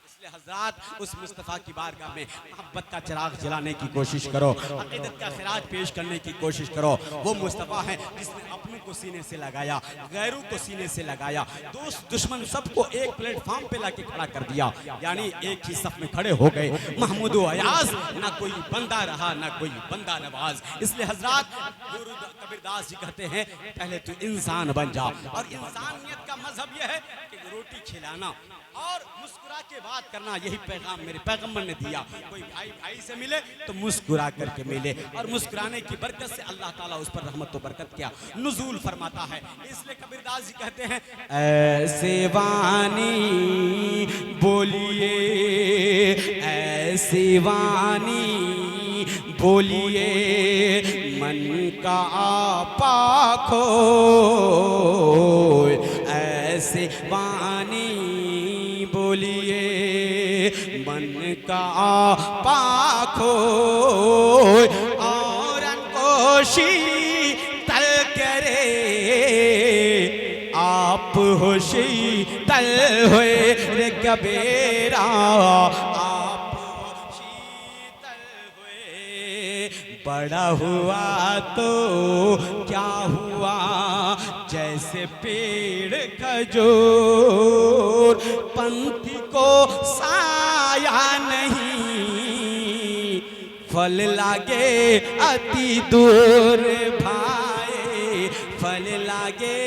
इसलिए हजरात उस मुस्तफ़ा की बारगाह में मोहब्बत का चिराग जलाने की कोशिश करो, अक़ीदत का खिराज पेश करने की कोशिश करो। वो मुस्तफ़ा है जिसने अपनों को सीने से लगाया, गैरों को सीने से लगाया, दोस्त दुश्मन सबको एक प्लेटफॉर्म पे लाके खड़ा कर दिया। यानी एक ही सफ में खड़े हो गए महमूद अयाज, ना कोई बंदा रहा ना कोई बंदा नवाज। इसलिए हजरात गुरु कबीरदास जी कहते हैं पहले तू इंसान बन जा। और इंसानियत का मजहब यह है कि रोटी खिलाना और मुस्कुरा के बात करना, यही पैगाम मेरे पैगंबर ने दिया। कोई भाई भाई से मिले तो मुस्कुरा करके मिले, और मुस्कुराने की बरकत से अल्लाह ताला उस पर रहमत व बरकत क्या नुज़ूल फरमाता है। इसलिए कबीरदास जी कहते हैं ऐसे वानी बोलिए, ऐसे वानी बोलिए, मन का पाखो, ऐसे वानी बोलिए, मन का पाखो, और को शीतल करे, आप हो शीतल हुए रे कबीरा, आप हो शीतल हुए। बड़ा हुआ तो क्या हुआ, जैसे पेड़ खजूर, पंथी को साया नहीं, फल लागे अति दूर भाई, फल लागे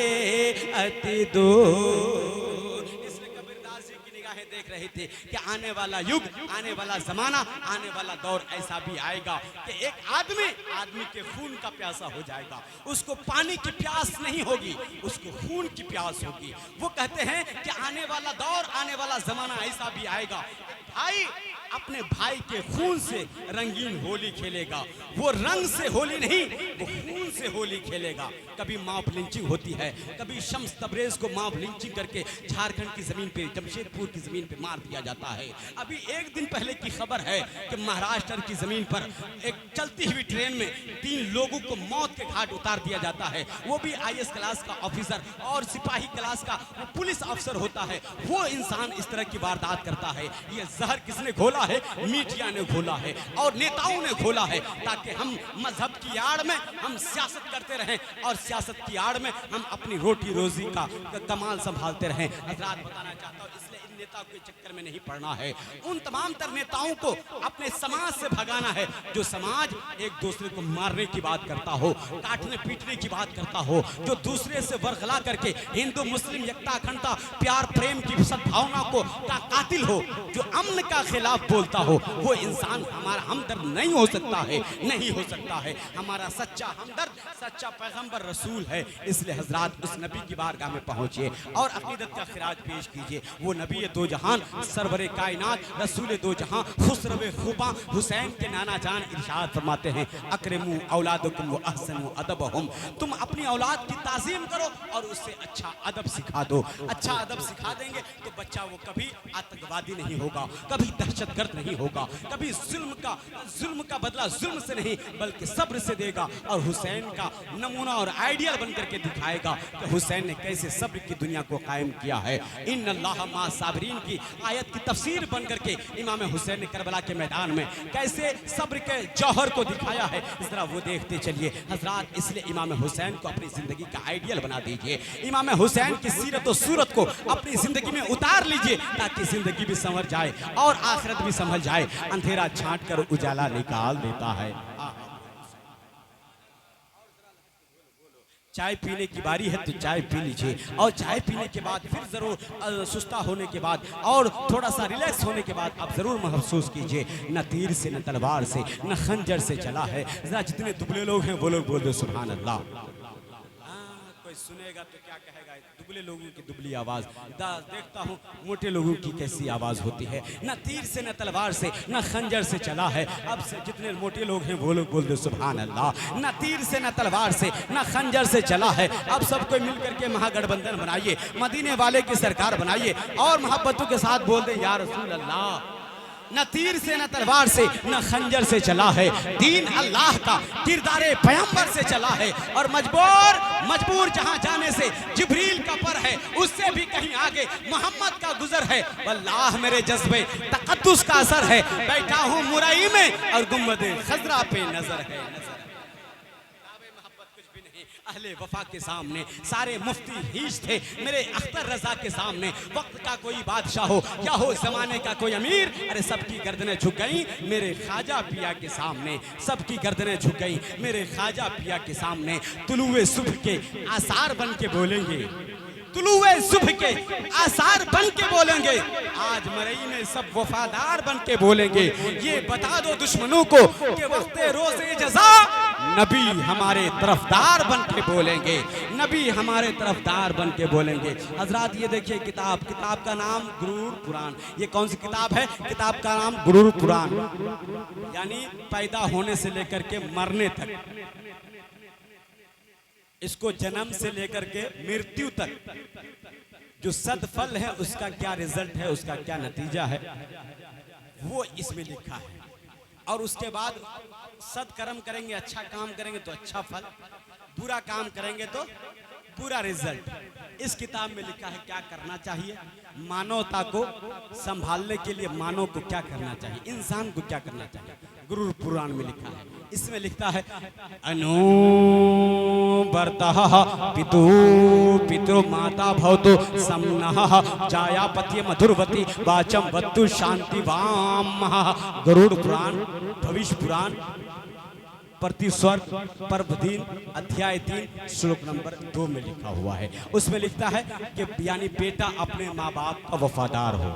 अति दूर। इसलिए कबीरदास जी की निगाहें देख रहे थे कि आने वाला युग, आने वाला जमाना, आने वाला दौर ऐसा भी आएगा कि एक आदमी के खून का प्यासा हो जाएगा। उसको पानी की प्यास नहीं होगी, उसको खून की प्यास होगी। वो कहते हैं कि आने वाला दौर, आने वाला जमाना ऐसा भी आएगा, भाई अपने भाई के खून से रंगीन होली खेलेगा। वो रंग से होली नहीं, वो खून से होली खेलेगा। कभी मॉब लिंचिंग होती है, कभी शम्स तबरेज को मॉब लिंचिंग करके झारखंड की जमीन पे, जमशेदपुर की जमीन पे मार दिया जाता है। अभी एक दिन पहले की खबर है कि महाराष्ट्र की जमीन पर एक चलती हुई ट्रेन में 3 लोगों को मौत के घाट उतार दिया जाता है। वो भी IAS क्लास का ऑफिसर और सिपाही क्लास का पुलिस अफसर होता है। वो इंसान इस तरह की वारदात करता है। ये जहर किसने घोला है? मीडिया ने घोला है और नेताओं ने घोला है, ताकि हम मजहब की आड़ में हम सियासत करते रहें और सियासत की आड़ में हम अपनी रोटी रोजी का कमाल संभालते रहें। हजरात बताना चाहता हूँ, इसलिए इन नेताओं के चक्कर में नहीं पड़ना है। उन तमाम तर नेताओं को अपने समाज से भगाना है जो समाज एक दूसरे को मारने की बात करता हो, काटने पीटने की बात करता हो, जो दूसरे से वर्गला करके हिंदू मुस्लिम एकता अखंडता प्यार प्रेम की सद्भावना को का कातिल हो, जो अमन का खिलाफ बोलता हो, वो इंसान हमारा हमदर्द नहीं हो सकता है, नहीं हो सकता है। हमारा सच्चा हमदर्द सच्चा पैगंबर रसूल है। इसलिए हजरात उस नबी की बारगाह में पहुंचिए और अकीदत का खिराज पेश कीजिए। वो नबी दो जहान, सरवरे कायनात, रसूल दो जहां, खुसरवे खूबा हुसैन के नाना जान इरशाद फरमाते हैं, अकरमू औलादकुम व अहसनु अदबहुम। तुम अपनी औलाद की ताज़ीम करो और उससे अच्छा अदब सिखा दो। अच्छा अदब सिखा देंगे तो बच्चा वो कभी आतंकवादी नहीं होगा, कभी दहशतगर्द नहीं होगा, कभी जुल्म का बदला जुल्म से नहीं बल्कि सब्र से देगा और हुसैन का नमूना और आइडियल बनकर के दिखाएगा कि हुसैन ने कैसे सब्र की दुनिया को कायम किया है। इन्नल्लाह मा साबिरीन की आयत की तफसीर बनकर के इमाम हुसैन ने करबला के मैदान में कैसे सब्र के जौहर को दिखाया है, इस तरह वो देखते चलिए हजरात। इसलिए इमाम हुसैन को अपनी जिंदगी का आइडियल बना दीजिए। इमाम हुसैन की सीरत और सूरत को अपनी जिंदगी में उतार लीजिए ताकि जिंदगी भी संवर जाए और आखिरत भी संभल जाए। अंधेरा छांट कर उजाला निकाल देता है। चाय पीने की बारी है तो चाय पी लीजिए और चाय पीने के बाद फिर जरूर सुस्ता होने के बाद और थोड़ा सा रिलैक्स होने के बाद आप जरूर महसूस कीजिए, न तीर से न तलवार से न खंजर से चला है। जरा जितने दुबले लोग हैं वो लोग बोल दो सुभान अल्लाह। कोई सुनेगा तो क्या कहेगा, दुबले लोगों की दुबली आवाज, देखता हूँ मोटे लोगों की कैसी आवाज होती है। न तीर से न तलवार से न खंजर से चला है। अब से जितने मोटे लोग हैं वो लोग बोल दो सुभान अल्लाह। न तीर से न तलवार से न खंजर से चला है। अब सबको मिलकर के महागठबंधन बनाइए, मदीने वाले की सरकार बनाइए और मोहब्बतों के साथ बोल दे या रसूल अल्लाह। न तीर से न तलवार से न खंजर से चला है, दीन अल्लाह का किरदारे पैगंबर से चला है। और मजबूर जहां जाने से जिब्रील का पर है, उससे भी कहीं आगे मोहम्मद का गुजर है। वल्लाह मेरे जज्बे तकद्दुस का असर है, बैठा हूं मुरई में और गुंबद खजरा पे नजर है। अहले वफा के सामने सारे मुफ्ती हीश थे, मेरे अख्तर रजा के सामने वक्त का कोई बादशाह हो या हो जमाने का कोई अमीर, अरे सबकी गर्दनें झुक गई मेरे ख्वाजा पिया के सामने। सबकी गर्दनें झुक गई मेरे ख्वाजा पिया के सामने। तुलुए सुबह के आसार बन के बोलेंगे, तुलुए सुबह के आसार बन के बोलेंगे, आज मरई में सब वफादार बन के बोलेंगे। ये बता दो दुश्मनों को कि वक्त रोज़े जज़ा नबी हमारे तरफदार बन के बोलेंगे, नबी हमारे तरफदार बन के बोलेंगे। हजरात ये देखिए किताब का नाम गुरूर कुरान। ये कौन सी किताब है? किताब का नाम गुरूर कुरान, यानी पैदा होने से लेकर के मरने तक, इसको जन्म से लेकर के मृत्यु तक जो सदफल है उसका क्या रिजल्ट है, उसका क्या नतीजा है, वो इसमें लिखा है। और उसके बाद सदकर्म करेंगे, अच्छा काम करेंगे तो अच्छा फल, बुरा काम करेंगे तो बुरा रिजल्ट। इस किताब में लिखा है क्या करना चाहिए, मानवता को संभालने के लिए मानव को क्या करना चाहिए, इंसान को क्या करना चाहिए। गुरु पुराण में लिखा है, इसमें लिखता है अनूर वर्तः पितु पितृ माता भवतु समनः जायापत्य मधुरवती वाचम वत्तु शांति वाम। गरुड़ पुराण भविष्य पुराण प्रतिस्वर्ग पर्व 3 अध्याय 3 श्लोक नंबर 2 में लिखा हुआ है। उसमें लिखता है कि यानी बेटा अपने माँ बाप का वफादार हो,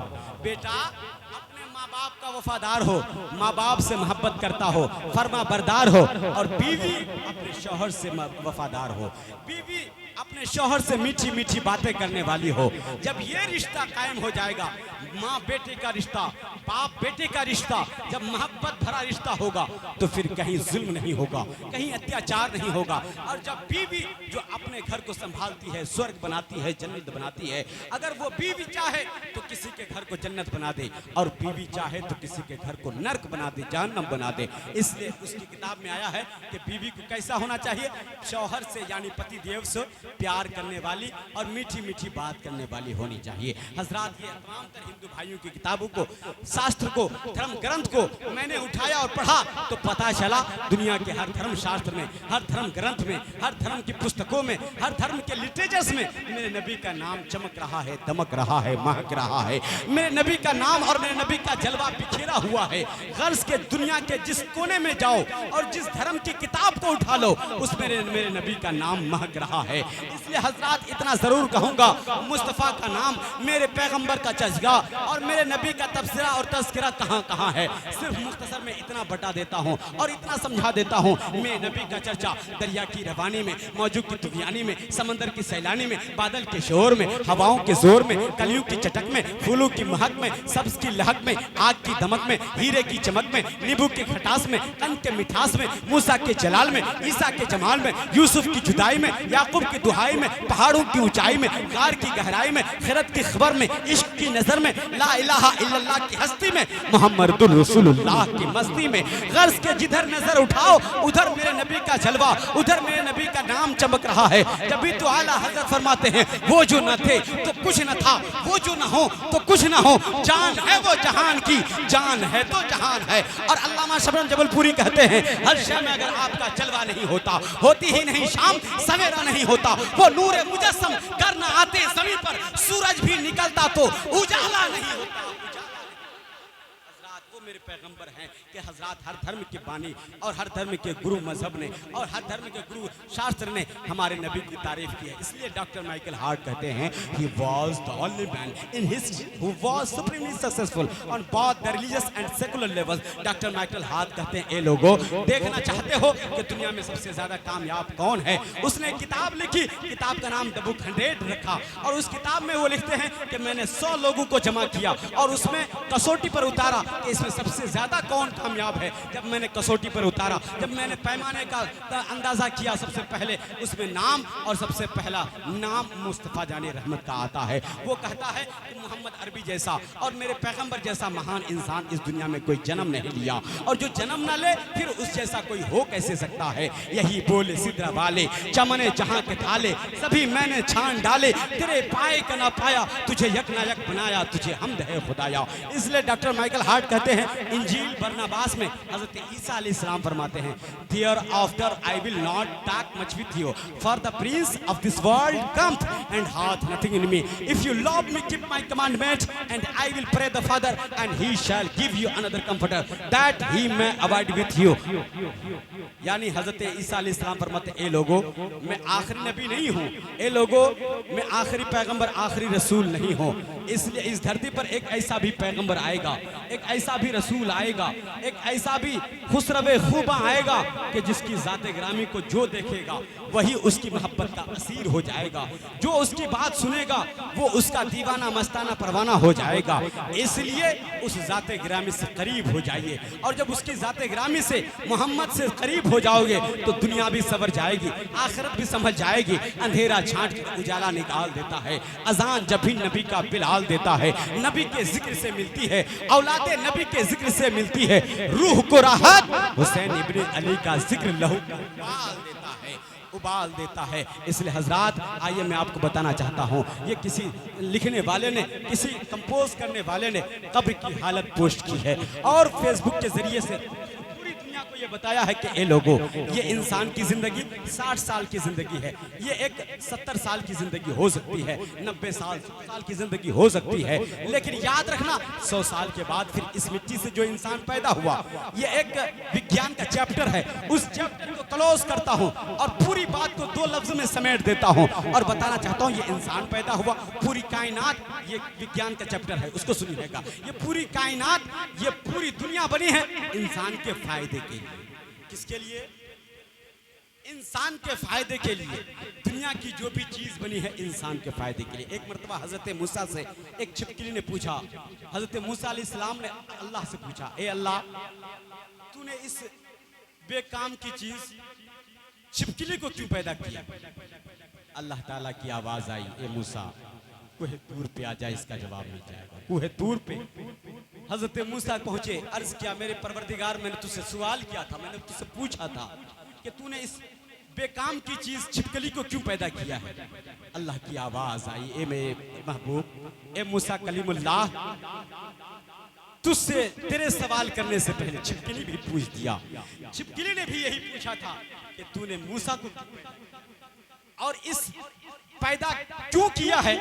बेटा अपने माँ बाप का वफादार हो, माँ बाप से मोहब्बत करता हो, फर्मा बरदार हो, और बीवी अपने शौहर से वफादार हो, बीवी अपने शौहर से मीठी मीठी बातें करने वाली हो। जब ये रिश्ता कायम हो जाएगा, माँ बेटे का रिश्ता, बाप बेटे का रिश्ता, जब मोहब्बत भरा रिश्ता होगा तो फिर कहीं जुल्म नहीं होगा, कहीं अत्याचार नहीं होगा। और जब बीवी जो अपने घर को संभालती है, स्वर्ग बनाती है, जन्नत बनाती है, अगर वो बीवी चाहे तो किसी के घर को जन्नत बना दे, और बीवी चाहे तो किसी के घर को नर्क बना दे, जहन्नम बना दे। इसलिए उसकी किताब में आया है कि बीवी को कैसा होना चाहिए, शौहर से यानी पति देव से प्यार करने वाली और मीठी मीठी बात करने वाली होनी चाहिए। हजरात, ये तमाम तर हिंदू भाइयों की किताबों को, शास्त्र को, धर्म ग्रंथ को मैंने उठाया और पढ़ा तो पता चला दुनिया के हर धर्म शास्त्र में, हर धर्म ग्रंथ में, हर धर्म की पुस्तकों में, हर धर्म के लिटरेचर्स में मेरे नबी का नाम चमक रहा है, दमक रहा है, महक रहा है। मेरे नबी का नाम और मेरे नबी का जलवा बिखेरा हुआ है। गर्ज के दुनिया के जिस कोने में जाओ और जिस धर्म की किताब को उठा लो, उस मेरे नबी का नाम महक रहा है। इसलिए हजरात इतना जरूर कहूंगा, मुस्तफ़ा का नाम, मेरे पैगंबर का चज़गा और मेरे नबी का तबसरा और तज़किरा कहाँ कहाँ है। सिर्फ मुख्तसर में इतना बता देता हूँ और इतना समझा देता हूँ। मेरे नबी का चर्चा दरिया की रवानी में, मौजू की तुफियानी में, समंदर की सैलानी में, बादल के शोर में, हवाओं के जोर में, कलियों की चटक में, फूलों की महक में, सब्ज की लहक में, आग की दमक में, हीरे की चमक में, नींबू की खटास में, कंद के मिठास में, मूसा के जलाल में, ईसा के जमाल में, यूसुफ की जुदाई में, याकूब की दुहाई में, पहाड़ों की ऊंचाई में, गार की गहराई में, खिरत की खबर में, इश्क की नजर में, ला इलाहा इल्लल्लाह की हस्ती में, मोहम्मदुर रसूलुल्लाह की मस्ती में। गर्ज के जिधर नजर उठाओ उधर मेरे नबी का जलवा, उधर मेरे नबी का नाम चमक रहा है। जब भी तो आला हजरत फरमाते हैं, वो जो न थे तो कुछ न था, वो जो न हो तो कुछ न हो, जान है वो जहान की, जान है तो जहान है। और अल्लामा शबनम जबलपुरी कहते हैं, हर शय में अगर आपका जलवा नहीं होता, होती ही नहीं शाम सवेरा नहीं होता, वो नूरे मुजस्सम करना आते जमीन पर, सूरज भी निकलता तो उजाला नहीं होता। वो मेरे पैगंबर हैं कि हजरात हर धर्म के बानी और हर धर्म के गुरु मजहब ने और हर धर्म के गुरु शास्त्र ने हमारे नबी की तारीफ की है। इसलिए डॉक्टर माइकल हार्ट कहते हैं, he was the only man in history who was supremely successful on both the religious and secular levels। Doctor Michael Hart कहते हैं, ए लोगों, देखना चाहते हो कि दुनिया में सबसे ज्यादा कामयाब कौन है? उसने किताब लिखी, किताब का नाम द बुक 100 रखा, और उस किताब में वो लिखते हैं कि मैंने 100 लोगों को जमा किया और उसमें कसौटी पर उतारा कि इसमें सबसे ज्यादा कौन कामयाब है। जब मैंने कसौटी पर उतारा, जब मैंने पैमाने का अंदाजा किया, सबसे पहले उसमें नाम और सबसे पहला नाम मुस्तफ़ा जाने रहमत का आता है। वो कहता है कि मोहम्मद अरबी जैसा और मेरे पैगंबर जैसा महान इंसान इस दुनिया में कोई जन्म नहीं लिया, और जो जन्म न ले फिर उस जैसा कोई हो कैसे सकता है। यही बोले सिदरा वाले, चमने जहां के थाले, सभी मैंने छान डाले, तेरे पाए का ना पाया, तुझे यक ना यक बनाया, तुझे हमद है खुदाया। इसलिए डॉक्टर माइकल हार्ट कहते हैं, इंजील बरनबास में हजरत ईसा अलैहिस्सलाम फरमाते हैं, thereafter I will not talk much with you, for the prince of this world comes and hath nothing in me, if you love me keep my commandments and I will pray the father and he shall give you another comforter that he may avoid with you. यानी हजरत ईसा अलैहिस्सलाम फरमाते, ए लोगों, मैं आखिरी नबी नहीं हूँ, ए लोगों, मैं आखिरी पैगंबर आखिरी रसूल नहीं हूँ। इसलिए इस धरती पर एक ऐसा भी पैगंबर आएगा, एक ऐसा भी रसूल आएगा, एक ऐसा भी खुसरवे खूबा आएगा कि जिसकी जाते ग्रामी को जो देखेगा वही उसकी मोहब्बत का असीर हो जाएगा, जो उसकी बात सुनेगा वो उसका दीवाना मस्ताना परवाना हो जाएगा। इसलिए उस जाते ग्रामी से करीब हो जाइए, और जब उसकी जाते ग्रामी से मोहम्मद से करीब हो जाओगे तो दुनिया भी सवर जाएगी, आखिरत भी समझ जाएगी। अंधेरा छांट कर उजाला निकाल देता है, अजान जब भी नबी का बिलाल देता है, नबी के जिक्र से मिलती है, औलादे नबी के जिक्र से मिलती है, रूह को राहत हुसैन इब्ने अली का जिक्र लहू उबाल देता है। इसलिए हजरात, आइए मैं आपको बताना चाहता हूँ, ये किसी लिखने वाले ने, किसी कंपोज करने वाले ने कब्र की हालत पोस्ट की है और फेसबुक के जरिए से पूरी दुनिया को को ये बताया है कि ए लोगों, ये इंसान की जिंदगी 60 साल की जिंदगी है, ये एक 70 साल की जिंदगी हो सकती है, 90 साल 100 साल की जिंदगी हो सकती है, लेकिन याद रखना 100 साल के बाद फिर इस मिट्टी से जो इंसान पैदा हुआ, ये एक विज्ञान का चैप्टर है, उस चैप्टर को क्लोज करता हूँ और पूरी बात को 2 लफ्ज में समेट देता हूँ और बताना चाहता हूँ ये इंसान पैदा हुआ, पूरी कायनात, ये विज्ञान का चैप्टर है, उसको सुनिएगा, ये पूरी कायनात, ये पूरी दुनिया बनी है इंसान के फायदे के लिए। किसके लिए? इंसान के फायदे के लिए। दुनिया की जो भी चीज बनी है इंसान के फायदे के लिए। एक मर्तबा हजरत मूसा से एक छिपकली ने पूछा, हजरत मूसा अलैहिस्सलाम ने अल्लाह से पूछा, ए अल्लाह, तूने इस बेकाम की चीज छिपकली को क्यों पैदा किया? अल्लाह ताला की आवाज आई, ए मूसा, कुहे तूर पे आ जा, इसका जवाब मिल जाएगा। कुहे तूर पे हजरत मूसा पहुंचे, अर्ज किया, मेरे परवरदिगार, मैंने तुझसे सवाल किया था, मैंने तुझसे पूछा था कि तूने इस बेकाम की चीज छिपकली को क्यों पैदा किया है? अल्लाह की आवाज आई, ए मेरे महबूब, ए मूसा कलीमुल्लाह, तुझसे तेरे सवाल करने से पहले छिपकली भी पूछ दिया। छिपकली ने भी यही पूछा था कि तूने मूसा को और इस पैदा क्यों किया है?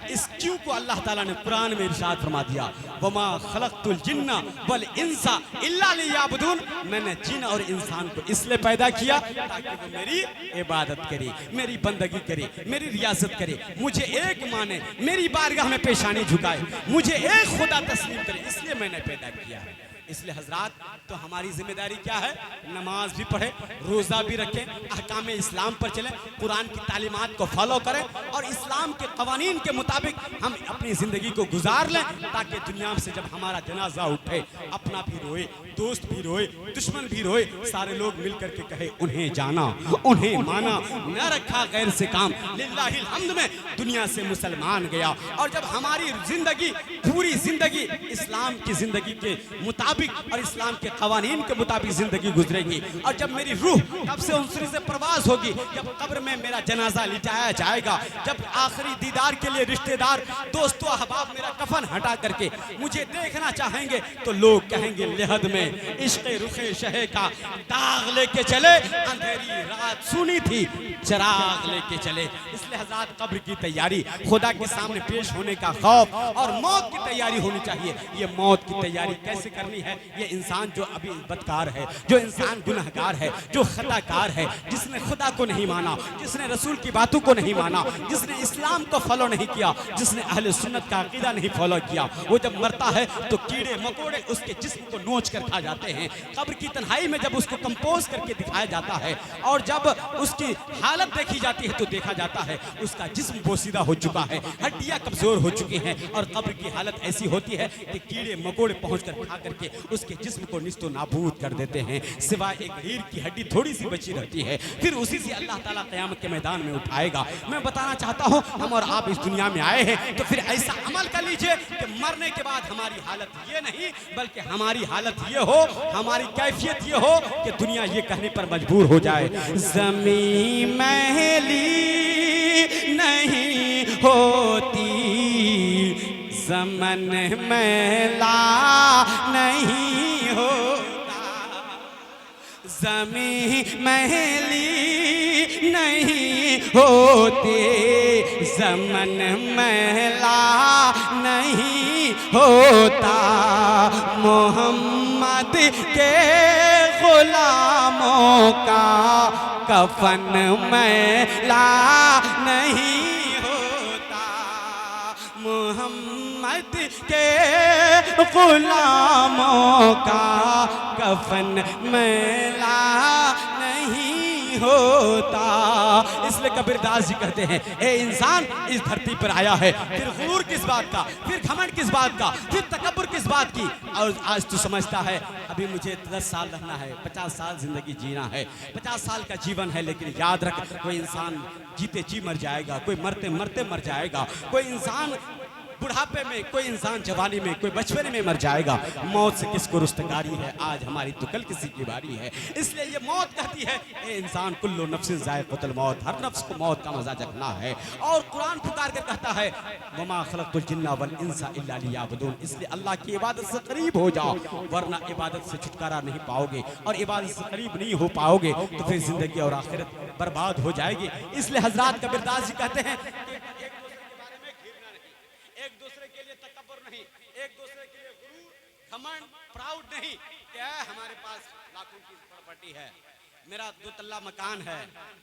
इस क्यों को अल्लाह ताला ने कुरान में इरशाद फरमा दिया, वमा खलक़तुल जिन्ना वल इंसा इल्ला लियाबुदून, मैंने जिन और इंसान को इसलिए पैदा किया ताकि वो मेरी इबादत करे, मेरी बंदगी करे, मेरी रियासत करे, मुझे एक माने, मेरी बारगाह में पेशानी झुकाए, मुझे एक खुदा तस्लीम करे, इसलिए मैंने पैदा किया है। इसलिए हजरात, तो हमारी जिम्मेदारी क्या है? नमाज भी पढ़े, रोज़ा भी रखें, अहकाम इस्लाम पर चलें, कुरान की तालीमात को फॉलो करें और इस्लाम के कवानीन के मुताबिक हम अपनी ज़िंदगी को गुजार लें, ताकि दुनिया से जब हमारा जनाजा उठे, अपना भी रोए, दोस्त भी रोए, दुश्मन भी रोए, सारे लोग मिल करके कहे, उन्हें जाना, उन्हें माना, न रखा गैर से काम, लिल्लाहिल हम्द में दुनिया से मुसलमान गया। और जब हमारी ज़िंदगी, पूरी ज़िंदगी इस्लाम की ज़िंदगी के मुताबिक और इस्लाम के कवानीन के मुताबिक जिंदगी गुजरेगी, और जब मेरी रूह कब से उनसरी से प्रवास होगी, जब कब्र में मेरा जनाजा लिटाया जाएगा, जब आखिरी दीदार के लिए रिश्तेदार, दोस्तों, अहबाब मेरा कफन हटा करके मुझे देखना चाहेंगे, तो लोग कहेंगे, लिहद में इश्क़ रुखे शहे का दाग लेके चले, अंधेरी रात सुनी थी, चिराग लेके चले। इसलिए हज़रात, कब्र की तैयारी, खुदा के सामने पेश होने का खौफ और मौत की तैयारी होनी चाहिए। ये मौत की तैयारी कैसे करनी है? ये इंसान जो अभी बदकार है, जो इंसान गुनहगार है, जो खताकार है, जिसने खुदा को नहीं माना, जिसने रसूल की बातों को नहीं माना, जिसने इस्लाम को फॉलो नहीं किया, जिसने अहले सुन्नत का अकीदा नहीं फॉलो किया, वो जब मरता है तो कीड़े मकोड़े उसके जिस्म को नोच कर खा जाते हैं। कब्र की तन्हाई में जब उसको कंपोज करके दिखाया जाता है और जब उसकी हालत देखी जाती है तो देखा जाता है उसका जिस्म बोसीदा हो चुका है, हड्डियां कमजोर हो चुकी हैं, और कब्र की हालत ऐसी होती है कि कीड़े मकोड़े पहुंचकर खा करके उसके जिस्म को निस्तो नाबूद कर देते हैं, सिवाय एक रीढ़ की हड्डी थोड़ी सी बची रहती है। फिर उसी से अल्लाह ताला क़यामत के मैदान में उठाएगा। मैं बताना चाहता हूँ, हम और आप इस दुनिया में आए हैं तो फिर ऐसा अमल कर लीजिए कि मरने के बाद हमारी हालत ये नहीं, बल्कि हमारी हालत ये हो, हमारी कैफियत ये हो कि दुनिया ये कहने पर मजबूर हो जाए, ज़मीं महली नहीं होती, ज़मन मैला नहीं होता, ज़मीं महली नहीं होती, ज़मन मैला नहीं होता, मोहम्मद के गुलामों का कफन मैला नहीं होता, मोहम्मद के गुलामों का कफन मैला नहीं होता। इसलिए कबीरदास जी कहते हैं, ए इंसान इस धरती पर आया है, फिर गुरूर किस बात का, फिर घमंड किस बात का, फिर तकब्बुर किस बात की। और आज तू समझता है अभी मुझे 10 साल रहना है, 50 साल जिंदगी जीना है, 50 साल का जीवन है, लेकिन याद रख, कोई इंसान जीते जी मर जाएगा, कोई मरते मरते मर जाएगा, कोई इंसान बुढ़ापे में, कोई इंसान जवानी में, कोई बचपने में मर जाएगा। मौत से किसको रुस्तगारी है, आज हमारी तो कल किसी की बारी है। इसलिए ये मौत कहती है, ए इंसान कुल्लु नफ्सिन ज़ाइक़तुल मौत, हर नफ्स को मौत का मजा चखना है। और कुरान पुकार कर कहता है, वमा खलक़तुल जिन्ना वल इंसा इल्ला लियअबुदून। इसलिए अल्लाह की इबादत से करीब हो जाओ, वरना इबादत से छुटकारा नहीं पाओगे, और इबादत से करीब नहीं हो पाओगे तो फिर जिंदगी और आखिरत बर्बाद हो जाएगी। इसलिए हजरत कबीरदास जी कहते हैं, एक दूसरे के लिए तकब्बुर नहीं, एक दूसरे के लिए गुरूर, घमंड, प्राउड नहीं। क्या है, हमारे पास लाखों की प्रॉपर्टी है, मेरा 2 तल्ला मकान है,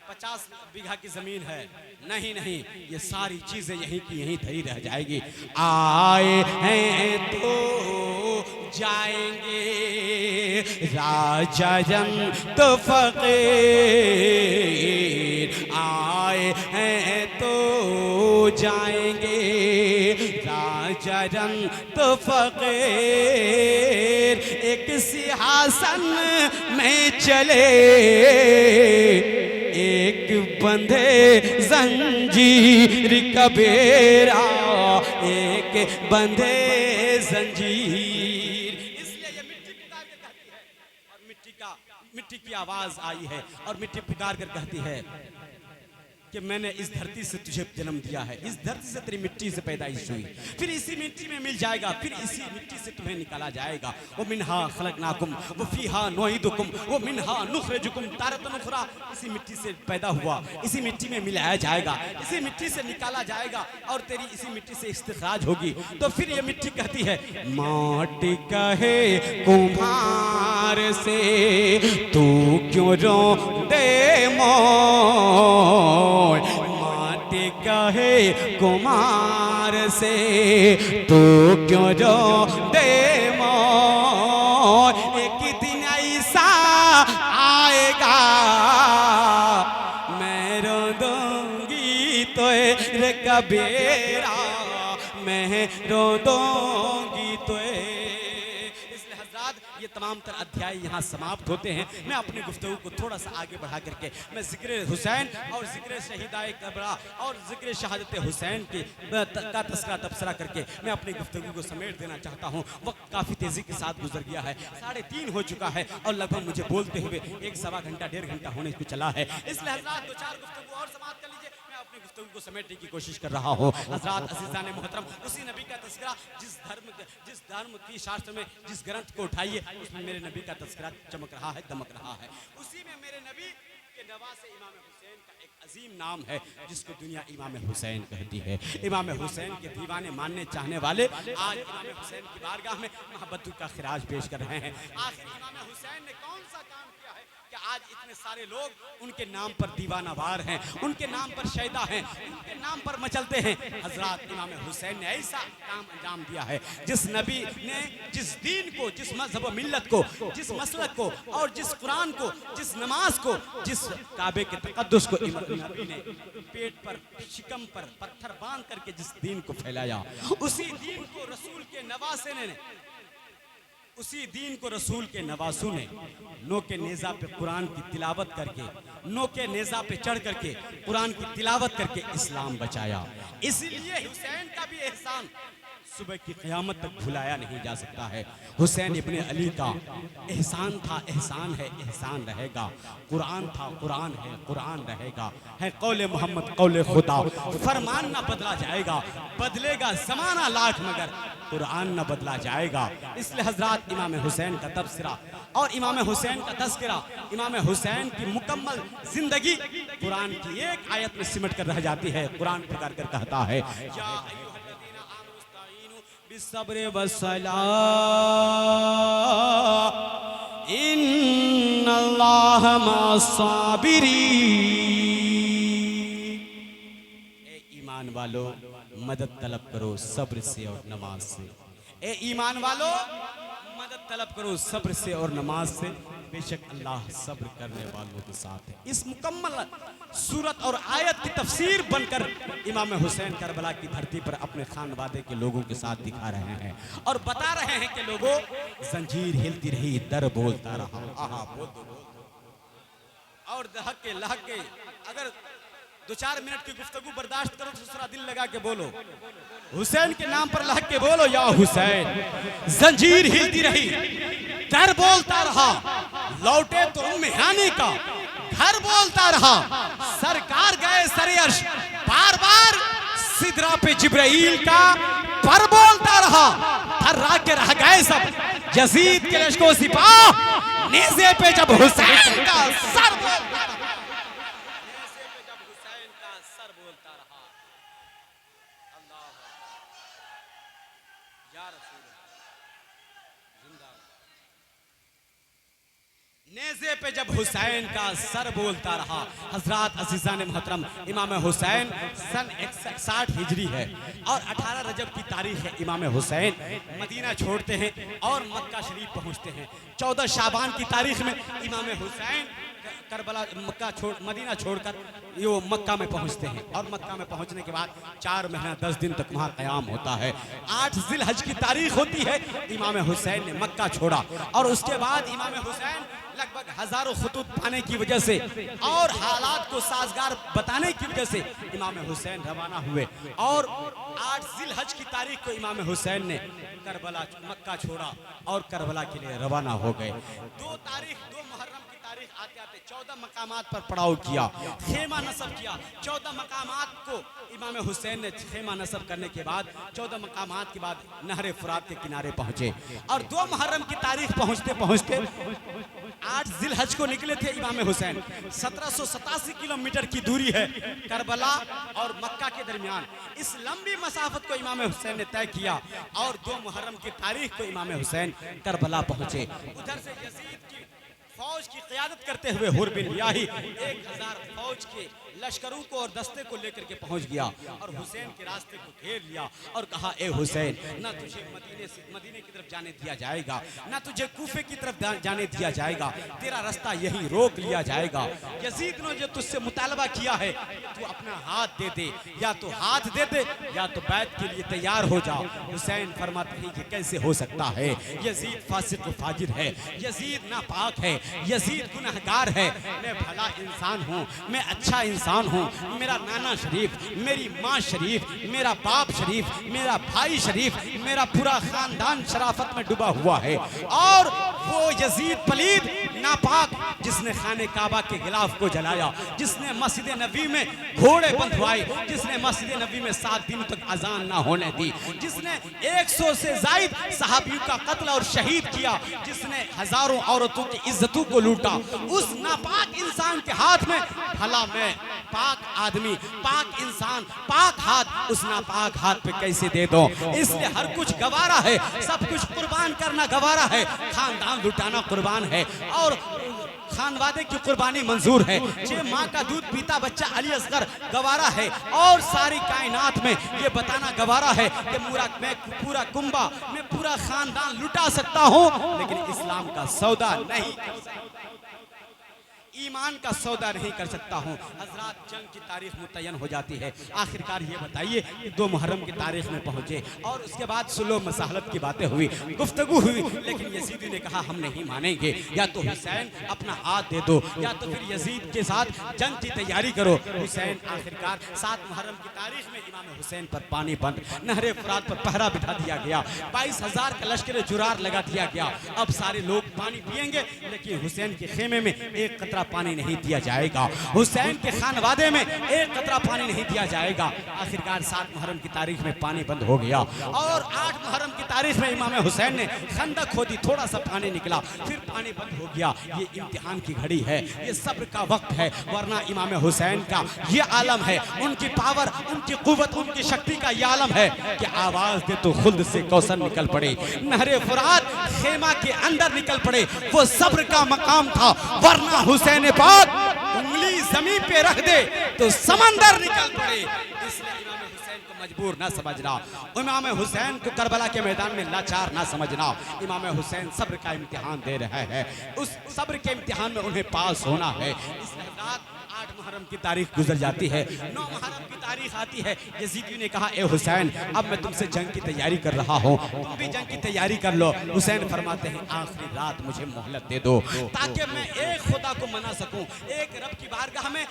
50 बीघा की जमीन है, नहीं नहीं, ये सारी चीजें यहीं की यहीं धरी रह जाएगी। आए हैं तो जाएंगे, राजा जन तो फकीर। आए हैं तो जाएंगे, राजा जन तो फकीर। एक सिंहासन में चले, एक बंधे जंजीर का बेड़ा, एक बंधे जंजीर। इसलिए ये मिट्टी पुकार कर कहती है, और मिट्टी की आवाज आई है, और मिट्टी पुकार कर कहती है कि मैंने इस धरती से तुझे जन्म दिया है, इस धरती से तेरी मिट्टी से पैदाइश हुई, फिर इसी मिट्टी में मिल जाएगा, फिर इसी मिट्टी से तुम्हें निकाला जाएगा। वो मिन्हा खलकनाकुम वो फीहा नुईदुकुम वो मिन्हा नुखरिजुकुम तारतन उखरा। इसी मिट्टी से पैदा हुआ, इसी मिट्टी में मिलाया जाएगा, इसी मिट्टी से निकाला जाएगा, और तेरी इसी मिट्टी से इस्तिखराज होगी। तो फिर ये मिट्टी कहती है, माटी कहे कुम्हार से तू क्यों रोंदे मोर, माटी कहे कुमार से तू क्यों रोंदे मोर। एक दिन ऐसा आएगा, मैं रो दूंगी तो कबीरा, मैं रो दूंगी तो। ये तमाम तर अध्याय यहाँ समाप्त होते हैं। मैं अपनी गुफ्तगू को थोड़ा सा आगे बढ़ा करके मैं जिक्र हुसैन और जिक्र शहीदाए करबला और जिक्र शहादत हुसैन की का तस्करा तबसरा करके मैं अपनी गुफ्तगू को समेट देना चाहता हूँ। वक्त काफ़ी तेज़ी के साथ गुजर गया है, 3:30 हो चुका है, और लगभग मुझे बोलते हुए 1-1.25 घंटा 1.5 घंटा होने को चला है। इसलिए हज़रात 2-4 गुफ्तगू और समाप्त कर लीजिए। मैं अपनी गुफ्तगू को समेटने की कोशिश कर रहा हूँ। हज़रात अज़ीज़ान मोहतरम, उसी नबी का तस्करा जिस धर्म की शास्त्र में जिस ग्रंथ को उठाइए उसमें मेरे नबी का तस्करा चमक रहा है, दमक रहा है। उसी में मेरे नबी के नवासे इमाम हुसैन का एक अजीम नाम है, जिसको दुनिया इमाम हुसैन कहती है। इमाम हुसैन के दीवाने मानने चाहने वाले आज इमाम हुसैन की बारगाह में मोहब्बत का खिराज पेश कर रहे हैं। आखिर इमाम हुसैन ने कौन सा काम किया है कि आज इतने सारे लोग उनके नाम पर दीवानावार हैं, उनके नाम पर शैदा हैं, उनके नाम पर मचलते हैं। हजरत इमाम हुसैन ने ऐसा काम अंजाम दिया है, जिस नबी ने जिस दीन को, जिस मजहब मिल्लत को, जिस मसलक को, और जिस कुरान को, जिस नमाज को, जिस काबे के तकद्दुस को नबी ने पेट पर, शिकम पर पत्थर बांध करके जिस दीन को फैलाया, उसी दीन को रसूल के नवासे ने, उसी दीन को रसूल के नवासों ने नो के नेज़ा पे कुरान की तिलावत करके, नो के नेज़ा पे चढ़ करके कुरान की तिलावत करके इस्लाम बचाया। इसीलिए हुसैन का भी एहसान सुबह की क़यामत तक भुलाया नहीं जा सकता है। हुसैन इब्ने अली का एहसान था, एहसान है, एहसान रहेगा। कुरान था, कुरान है, कुरान रहेगा। है कौले मोहम्मद कौले खुदा, फरमान ना बदला जाएगा, बदलेगा ज़माना लाख मगर कुरान न बदला जाएगा। इसलिए हजरत इमाम हुसैन का तबसरा और इमाम हुसैन का तज़किरा, इमाम हुसैन की मुकम्मल जिंदगी कुरान की एक आयत में सिमट कर रह जाती है। कुरान पुकार कर कहता है, बिस्सब्र वस्सलाह इन्नल्लाह मस्साबिरीन। ए ईमान वालो, मदद तलब करो सब्र से और नमाज से। ए ईमान वालो, मदद तलब करो सब्र से और नमाज से, बेशक अल्लाह सब्र करने वालों के साथ है। इस मुकम्मल सूरत और आयत की तफसीर बनकर इमाम हुसैन करबला की धरती पर अपने खानवादे के लोगों के साथ दिखा रहे हैं और बता रहे हैं कि लोगों, जंजीर हिलती रही, दर बोलता रहा। आहा, बोल दो और दहक के लहक के, अगर 2-4 मिनट की गुफ्तगू बर्दाश्त करो तो दूसरा दिल लगा के बोलो। हुसैन के नाम पर लहक के बोलो या हुसैन। जंजीर हिलती रही, डर बोलता रहा, लौटे तो उम्मे का घर बोलता रहा। सरकार गए सरे अर्श, बार बार सिदरा पे जिब्राइल का पर बोलता रहा। थर्रा के रह गए सब यजीद के लश्को सिपाह, नेज़े पे जब हुसैन का सर बोलता रहा, नेज़े पे जब हुसैन का सर बोलता रहा। अल्लाह या रसूल जिंदा। नेज़े पे जब हुसैन का सर बोलता रहा। हजरात अज़ीज़ान मोहतरम, इमाम हुसैन सन 160 हिजरी है और 18 रजब की तारीख है। इमाम हुसैन मदीना छोड़ते हैं और मक्का शरीफ पहुंचते हैं। 14 शाबान की तारीख में इमाम हुसैन करबला मदीना छोड़कर ये वो मक्का में पहुंचते हैं और मक्का में पहुंचने के बाद 4 महीना 10 दिन तक वहाँ क़याम होता है। 8 ज़िलहज की तारीख होती है, इमाम हुसैन ने मक्का छोड़ा और उसके बाद इमाम हुसैन लगभग हजारों खुतूत पाने की वजह से और हालात को साजगार बताने की वजह से इमाम हुसैन रवाना हुए और 8 ज़िलहज की तारीख को इमाम हुसैन ने करबला मक्का छोड़ा और करबला के लिए रवाना हो गए। 2 मुहर्रम की तारीख आते आते 14 मकामात पर पड़ाव किया, खेमा नस्ब किया। 14 मकामात को इमाम हुसैन ने खेमा नस्ब करने के बाद 14 मकामात के बाद नहर फुरात के किनारे पहुंचे और 2 मुहर्रम की तारीख पहुंचते पहुंचते 8 ज़िलहज को निकले थे इमाम हुसैन। 1787 किलोमीटर की दूरी है करबला और मक्का के दरमियान। इस लंबी मसाफत को इमाम हुसैन ने तय किया और 2 मुहर्रम की तारीख को इमाम हुसैन करबला पहुंचे। उधर से यजीद की फौज की क़यादत करते हुए हुर बिन याही 1000 फौज के लश्करों को और दस्ते को लेकर के पहुंच गया और हुसैन के रास्ते को घेर लिया और कहा, ए हुसैन, ना तुझे मदीने की तरफ जाने दिया जाएगा, ना तुझे कूफे की तरफ जाने दिया जाएगा, तेरा रास्ता यही रोक लिया जाएगा। यजीद ने जो तुझसे मुतालबा किया है, तू अपना हाथ दे दे, या तो हाथ दे दे या तो बैत के लिए तैयार हो जा। हुसैन फरमाते हैं कि कैसे हो सकता है, यजीद फासिक व फाजिर है, यजीद नापाक है, यजीद गुनहगार है, मैं भला इंसान हूँ, मैं अच्छा इंसान हूँ, मेरा नाना शरीफ, मेरी माँ शरीफ, मेरा बाप शरीफ, मेरा भाई शरीफ, मेरा पूरा खानदान शराफत में डूबा हुआ है। और वो यजीद पलीद नापाक जिसने खाने काबा के गिलाफ को जलाया, जिसने मस्जिद नबी में घोड़े बंधवाए, जिसने मस्जिद नबी में 7 दिन तक अजान ना होने दी, जिसने 100 से जायद सहाबियों का कत्ल और शहीद किया, जिसने हजारों औरतों की इज्जतों को लूटा, उस नापाक इंसान के हाथ में भला मैं पाक आदमी, पाक इंसान, पाक हाथ उस नापाक हाथ पे कैसे दे दो। इसलिए हर कुछ गवारा है, सब कुछ कुर्बान करना गवारा है, खानदान लुटाना कुर्बान है और खानवादे की कुर्बानी मंजूर है। जे माँ का दूध पीता बच्चा अली असगर गवारा है और सारी कायनात में ये बताना गवारा है कि मैं पूरा कुंबा, मैं पूरा खानदान लुटा सकता हूँ, लेकिन इस्लाम का सौदा नहीं कर सकता, ईमान का सौदा नहीं कर सकता हूँ। हजरात, जंग की तारीख मुतय्यन हो जाती है। आखिरकार ये बताइए कि 2 मुहर्रम की तारीख में पहुँचे और उसके बाद सुलह मसाहलत की बातें हुई, गुफ्तगू हुई, लेकिन यजीदी ने कहा हम नहीं मानेंगे, या तो हुसैन अपना हाथ दे दो या तो फिर यजीद के साथ जंग की तैयारी करो। हुसैन आखिरकार 7 मुहर्रम की तारीख में इमाम हुसैन पर पानी बंद नहरे फुरात पर पहरा बिठा दिया गया, 22,000 का लश्कर जुरार लगा दिया गया। अब सारे लोग पानी पिएंगे, लेकिन हुसैन के खेमे में एक कतरा पानी नहीं दिया जाएगा, हुसैन के खानवादे में एक कतरा पानी नहीं दिया जाएगा। आखिरकार 7 मुहर्रम की तारीख में पानी बंद हो गया और 8 मुहर्रम की तारीख में इमाम हुसैन ने खंदक खोदी, थोड़ा सा पानी निकला, फिर पानी बंद हो गया। ये इम्तिहान की घड़ी है, ये सब्र का वक्त है, वरना इमाम हुसैन का ये आलम है, उनकी पावर, उनकी कुव्वत, उनकी शक्ति का ये आलम है कि आवाज दे तो खुद से कौसर निकल पड़े, नहरे फुरात खेमा के अंदर निकल पड़े। वो सब्र का मकाम था, वरना हुसैन पाक उंगली जमीन पे रख दे तो समंदर निकल पड़े। इसलिए इमाम हुसैन को मजबूर ना समझना, इमाम हुसैन को करबला के मैदान में लाचार ना समझना। इमाम हुसैन सब्र का इम्तिहान दे रहे हैं, उस सब्र के इम्तिहान में उन्हें पास होना है। इसलिए 8 मुहर्रम की तारीख गुजर जाती है, 9 मुहर्रम की तारीख आती है। यजीदियों ने कहा, ए हुसैन, अब मैं तुमसे जंग की तैयारी कर रहा हूँ, तुम भी जंग की तैयारी कर लो। हुसैन फरमाते हैं, आखिरी रात मुझे मोहलत दे दो ताकि मैं एक खुदा को मना सकूं, एक रब की बारगाह में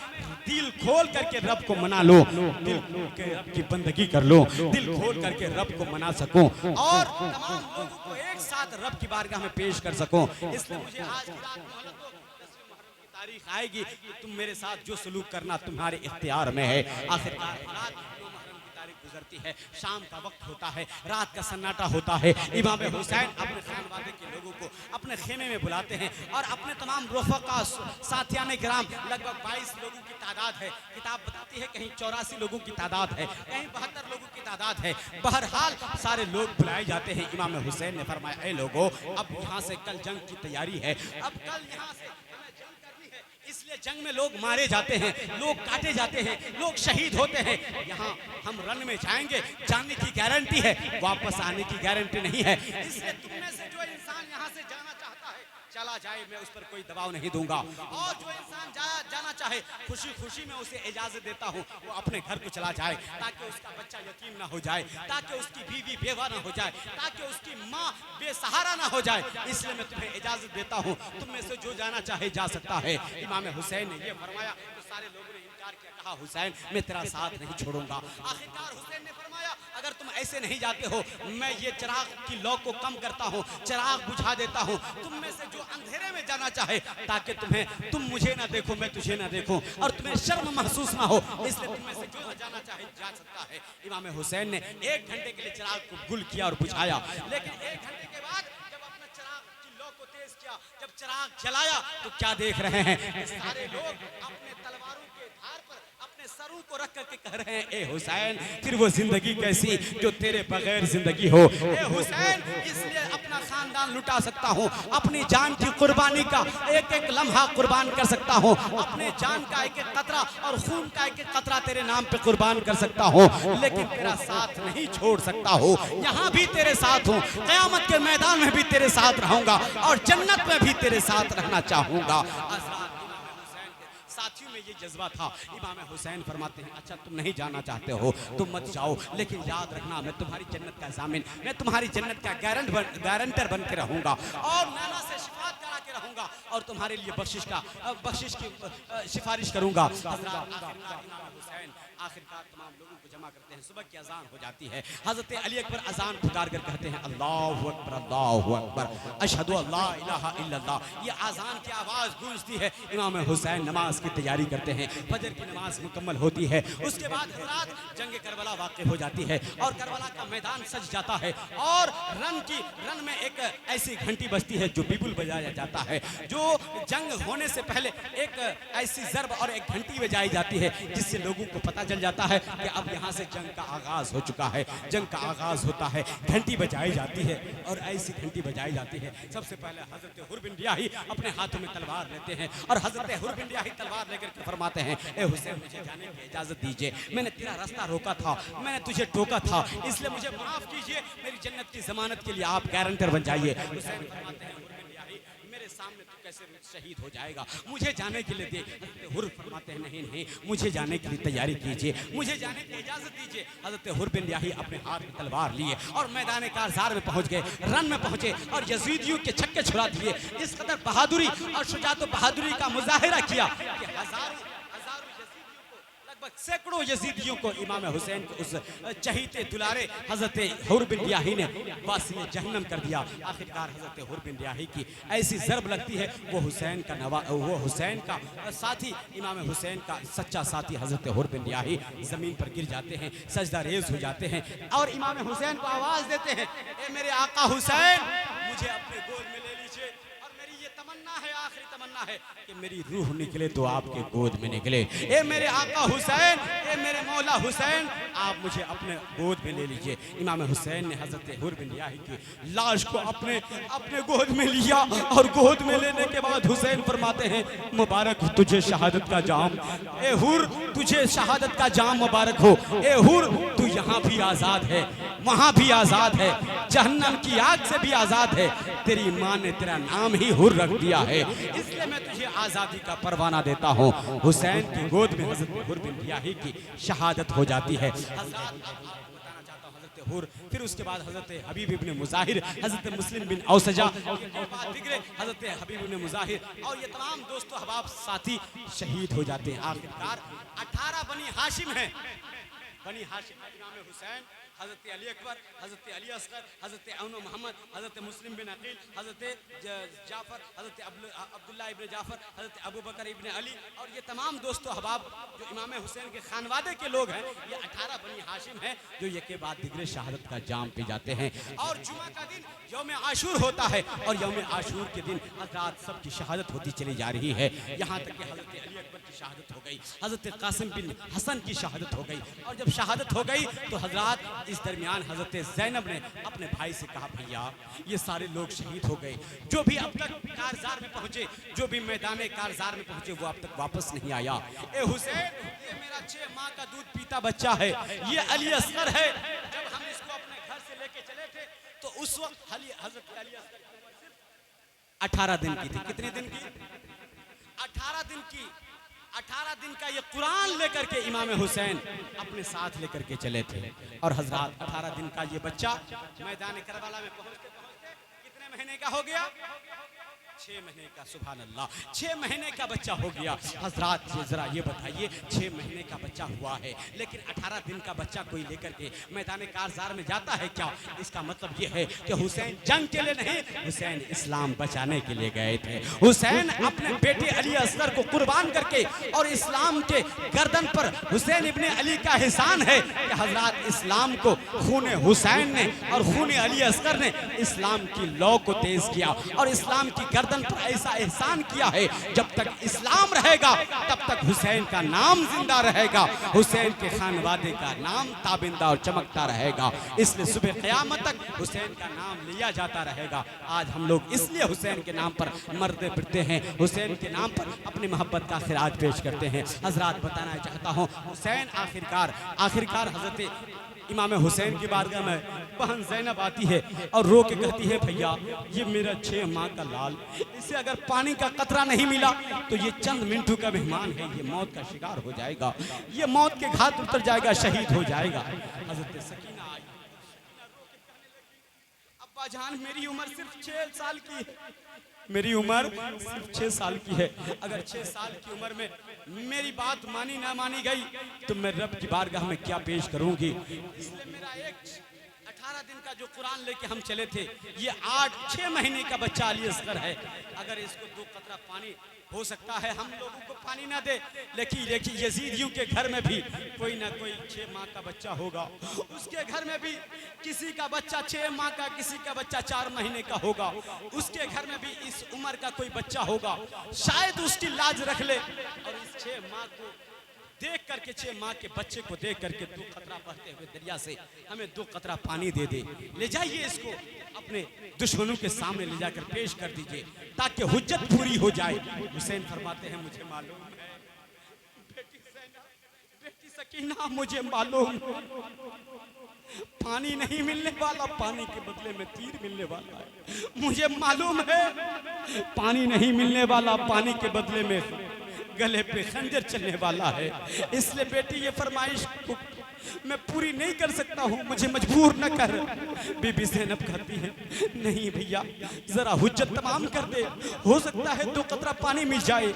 दिल खोल करके रब को मना लो, दिल के रब की बंदगी कर लो, दिल खोल करके रब को मना सकूं और तमाम लोगों को एक साथ रब की बारगाह में पेश कर सकूं। इसलिए मुझे आज की रात मोहलत दो, 10 मुहर्रम की तारीख आएगी कि तुम मेरे साथ जो सलूक करना तुम्हारे इख्तियार में है। आखिरकार रात 9 मुहर्रम की तारीख गुजरती है, शाम का वक्त होता है, रात का सन्नाटा होता है। इमाम हुसैन अपने खानवादे के लोगों को अपने खेमे में बुलाते हैं और अपने तमाम रफ़क़ा साथियाने किराम, लगभग 22 लोगों की तादाद है, किताब बताती है कहीं 84 लोगों की तादाद है, कहीं 72 लोगों की तादाद है। बहरहाल सारे लोग बुलाए जाते हैं। इमाम हुसैन ने फरमाया, ए लोगों, अब यहाँ से कल जंग की तैयारी है, अब कल यहाँ से हमें जंग करनी है। इसलिए जंग में लोग मारे जाते हैं, लोग काटे जाते हैं, लोग शहीद होते हैं। यहाँ हम रन में जाएंगे, जाने की गारंटी है, वापस आने की गारंटी नहीं है। इसलिए तुम में से जो इंसान यहाँ से जाना चाहता है चला जाए, मैं उस पर कोई दबाव नहीं दूंगा। और जो इंसान जाना चाहे, खुशी खुशी में उसे इजाजत देता हूँ, वो अपने घर को चला जाए, ताकि उसका बच्चा यतीम ना हो जाए, ताकि उसकी बीवी बेवा ना हो जाए, ताकि उसकी माँ बेसहारा ना हो जाए। इसलिए मैं तुम्हें इजाजत देता हूँ, तुम में से जो जाना चाहे जा सकता है। इमाम हुसैन ने यह फरमाया तो सारे लोगों ने इनकार किया, कहा, हुसैन मैं तेरा साथ नहीं छोड़ूंगा। आखिरकार हुसैन ने फरमाया, अगर तुम ऐसे नहीं जाते हो, मैं ये चिराग की लौ को कम करता हूँ, चिराग बुझा देता हूँ। तुम में से जो अंधेरे में जाना चाहे, ताकि तुम मुझे ना देखो, मैं तुझे ना देखूं और तुम्हें शर्म महसूस ना हो, इसलिए तुम में से जो जाना चाहे जा सकता है। इमाम हुसैन ने 1 घंटे के लिए चिराग को गुल किया और बुझाया, लेकिन 1 घंटे के बाद जब अपने चिराग की लौ को तेज किया, जब चिराग जलाया, तो क्या देख रहे हैं, सारे लोग अपने तलवारों के धार पर अपने सरों को रख करके कह रहे हैं, ए हुसैन, फिर वो जिंदगी कैसी जो तेरे बगैर जिंदगी हो। ए हुसैन, इसलिए अपना खानदान लुटा सकता हूँ, अपनी जान की कुर्बानी का एक एक लम्हा कुर्बान कर सकता हूँ, अपने जान का एक एक कतरा और खून का एक एक कतरा तेरे नाम पे कुर्बान कर सकता हूँ, लेकिन तेरा साथ नहीं छोड़ सकता हूँ। यहाँ भी तेरे साथ हूँ, क़यामत के मैदान में भी तेरे साथ रहूंगा और जन्नत में भी तेरे साथ रहना चाहूंगा। साथियों में ये जज्बा था। इमाम हुसैन फरमाते हैं, अच्छा तुम नहीं जाना चाहते हो, तुम मत जाओ, लेकिन याद रखना मैं तुम्हारी जन्नत का ज़ामिन, मैं तुम्हारी जन्नत का गारंटर बन के रहूंगा और नाना से शिफात करा के रहूंगा और तुम्हारे लिए बख्शिश की सिफारिश करूंगा। आखिरकार तमाम लोगों को जमा करते हैं, सुबह की अजान हो जाती है। हजरत अली अकबर अजान पुकार कर कहते हैं, अल्लाहु अकबर, अल्लाहु अकबर, अशहदु अल्ला इलाहा इल्लल्लाह। ये अजान की आवाज़ गूंजती है। इमाम हुसैन नमाज की तैयारी करते हैं, फजर की नमाज मुकम्मल होती है। उसके बाद रात जंग करबला वाक़ हो जाती है और करबला का मैदान सज जाता है और रन में एक ऐसी घंटी बजती है जो बिपुल बजाया जाता है, जो जंग होने से पहले एक ऐसी ज़र्ब और एक घंटी बजाई जाती है, जिससे लोगों को पता चल जाता है कि अब यहाँ से जंग का आगाज हो चुका है। जंग का आगाज होता है, घंटी बजाई जाती है और ऐसी घंटी बजाई जाती है। सबसे पहले हजरत हुर बिन रियाही अपने हाथों में तलवार लेते हैं और हजरत हुर बिन रियाही तलवार लेकर के फरमाते हैं, ए हुसैन मुझे जाने की इजाजत दीजिए, मैंने तेरा रास्ता रोका था, मैंने तुझे टोका था, इसलिए मुझे माफ कीजिए, मेरी जन्नत की जमानत के लिए आप गारंटर बन जाइए। हुसैन फरमाते हैं, हुर बिन रियाही मेरे सामने तू कैसे शहीद हो जाएगा, मुझे जाने के लिए दे। हुर फरमाते हैं, नहीं नहीं, मुझे जाने के लिए तैयारी कीजिए, मुझे जाने की इजाजत दीजिए। हजरत हुर बिन रियाही अपने हाथ में तलवार लिए और मैदान कारज़ार में पहुंच गए, रन में पहुंचे और यजीदियों के छक्के छुड़ा दिए। इस कदर बहादुरी और शुजात बहादुरी का मुजाहिरा किया कि हजारों लगभग सैकड़ों यजीदियों को इमाम हुसैन के उस चहीते दुलारे हजरत हुर बिन रियाही ने वासी जहन्नम कर दिया। आखिरकार हजरत हुर बिन रियाही की ऐसी ज़र्ब लगती है, वो हुसैन का साथी, इमाम हुसैन का सच्चा साथी हजरत हुर बिन रियाही ज़मीन पर गिर जाते हैं, सजदा रेज़ हो जाते हैं और इमाम हुसैन को आवाज़ देते हैं, ए मेरे आका हुसैन, मुझे अपने गोद में ले लीजिए और मेरी ये तमन्ना है, आखिरी तमन्ना है कि मेरी रूह निकले तो आपके गोद में निकले। ए मेरे आका हुसैन, ए मेरे मौला हुसैन, आप मुझे अपने गोद में ले लीजिए। इमाम हुसैन ने हजरत हुर बिन रियाही की लाश को अपने गोद में लिया और गोद में लेने के बाद हुसैन फरमाते हैं, मुबारक तुझे शहादत का जाम, ए हुर तुझे शहादत का जाम मुबारक हो। ए हुर तू यहाँ भी आज़ाद है, वहाँ भी आज़ाद है, जहन्नम की आग से भी आज़ाद है, तेरी माँ ने तेरा नाम ही हुर रख दिया है। इसलिए मैं तुझे आज़ादी का परवाना देता हूँ। हुसैन की गोद में हज़रत हुर बिन रियाही की शहादत हो जाती है। हुर, फिर उसके बाद हज़रत हबीब इब्न मुज़ाहिर, हज़रत मुस्लिम बिन औसजा, हज़रत हबीब इब्न मुज़ाहिर और ये तमाम दोस्तों अहबाब साथी शहीद हो जाते हैं। आखिरकार 18 बनी हाशिम हैं। बनी हाशिम इमाम हुसैन, हज़रत अली अकबर, हज़रत अली असगर, हज़रत अनु मोहम्मद, हज़रत मुस्लिम बिन अकील, हज़रत जाफ़र, हज़रत अब्दुल्ला इब्न जाफ़र, हज़रत अबू बकर इब्न अली और ये तमाम दोस्तों अहबाब जो इमाम हुसैन के खानवादे के लोग हैं, ये 18 बनी हाशिम हैं जो एक के बाद दिगरे शहादत का जाम पी जाते हैं। और जुमा का दिन यौम आशूर होता है और यौम आशूर के दिन हज़रात सबकी शहादत होती चली जा रही है। यहाँ तक कि हज़रत अली अकबर की शहादत हो गई, हज़रत कासिम बिन हसन की शहादत हो गई और जब शहादत हो गई तो हज़रात इस दरमियान हज़रत ज़ैनब ने अपने भाई से कहा, भैया ये सारे लोग शहीद हो गए, जो भी अब तक कारज़ार में पहुँचे, जो भी मैदान कारज़ार में पहुँचे वो अब तक वापस नहीं आया। ए हुसैन, ये मेरा 6 माह का दूध पीता बच्चा है, ये अली असगर है। जब हम इसको अपने घर से लेके चले थे तो उस वक्त हज़रत अली असगर की उम्र सिर्फ 18 दिन की थी। कितने दिन की? 18 दिन की। 18 दिन का ये कुरान लेकर के इमाम हुसैन अपने साथ लेकर के चले थे और हजरात 18 दिन का ये बच्चा मैदान करबला में पहुंचते पहुंचते कितने महीने का हो गया? 6 महीने का। सुभान अल्लाह, 6 महीने का बच्चा हो गया। हजरात जरा ये बताइए, 6 महीने का बच्चा हुआ है लेकिन 18 दिन का बच्चा कोई लेकर के मैदान कारज़ार में जाता है क्या? इसका मतलब ये है कि हुसैन जंग के लिए नहीं, हुसैन इस्लाम बचाने के लिए गए थे। हुसैन अपने बेटे अली असगर को कुर्बान करके और इस्लाम के गर्दन पर हुसैन इब्ने अली का एहसान है कि हजरात इस्लाम को खून हुसैन ने और खून अली असगर ने इस्लाम की लौ को तेज किया और इस्लाम की गर्दन पर ऐसा एहसान किया है, जब तक इस्लाम रहेगा तब तक हुसैन का नाम जिंदा रहेगा, हुसैन के खानवादे का नाम ताबिंदा और चमकता रहेगा। इसलिए सुबह क़यामत तक हुसैन का नाम लिया जाता रहेगा। आज हम लोग इसलिए हुसैन के नाम पर मरते फिरते हैं, हुसैन के नाम पर अपनी मोहब्बत का खिराज पेश करते हैं। हजरात बताना चाहता हूँ, हुसैन आखिरकार हजरत इमाम हुसैन की बारगाह में बहन ज़ैनब आती है और रो के कहती है, भैया ये मेरा 6 माह का लाल, इसे अगर पानी का कतरा नहीं मिला तो ये चंद मिनटों का मेहमान है, ये मौत का शिकार हो जाएगा, ये मौत के घाट उतर जाएगा, शहीद हो जाएगा। हज़रत सकीना आई, अब्बा जान मेरी उम्र सिर्फ 6 साल की है, मेरी उम्र सिर्फ 6 साल की है, अगर 6 साल की उम्र में मेरी बात मानी ना मानी गई तो मैं रब की बारगाह में क्या पेश करूंगी। इसलिए मेरा एक 18 दिन का जो कुरान लेके हम चले थे, ये 6 महीने का बच्चा अली असगर है। अगर इसको 2 कतरा पानी हो सकता है हम लोगों को पानी ना दे, लेकिन यजीदियों के घर में भी कोई ना कोई 6 माह का बच्चा होगा, उसके घर में भी किसी का बच्चा 6 माह का, किसी का बच्चा 4 महीने का होगा, उसके घर में भी इस उम्र का कोई बच्चा होगा, शायद उसकी लाज रख ले और इस 6 माह को देख करके, 6 माह के बच्चे को देख करके 2 कतरा बहते हुए दरिया से हमें 2 कतरा पानी दे दे, ले जाइए इसको अपने दुश्मनों के सामने ले जाकर पेश कर दीजिए ताकि हुज्जत पूरी हो जाए। हुसैन फरमाते हैं, मुझे मालूम है बेटी ज़ैनब, बेटी सकीना, मुझे मालूम पानी नहीं मिलने वाला, पानी के बदले में तीर मिलने वाला है, मुझे मालूम है पानी नहीं मिलने वाला, पानी के बदले में गले पे खंजर चलने वाला है। इसलिए बेटी ये फरमाइश को मैं पूरी नहीं कर सकता हूँ, मुझे मजबूर न कर। बीबी ज़ैनब कहती है, नहीं भैया जरा हुज्जत तमाम कर दे, हो सकता है 2 कतरा पानी मिल जाए।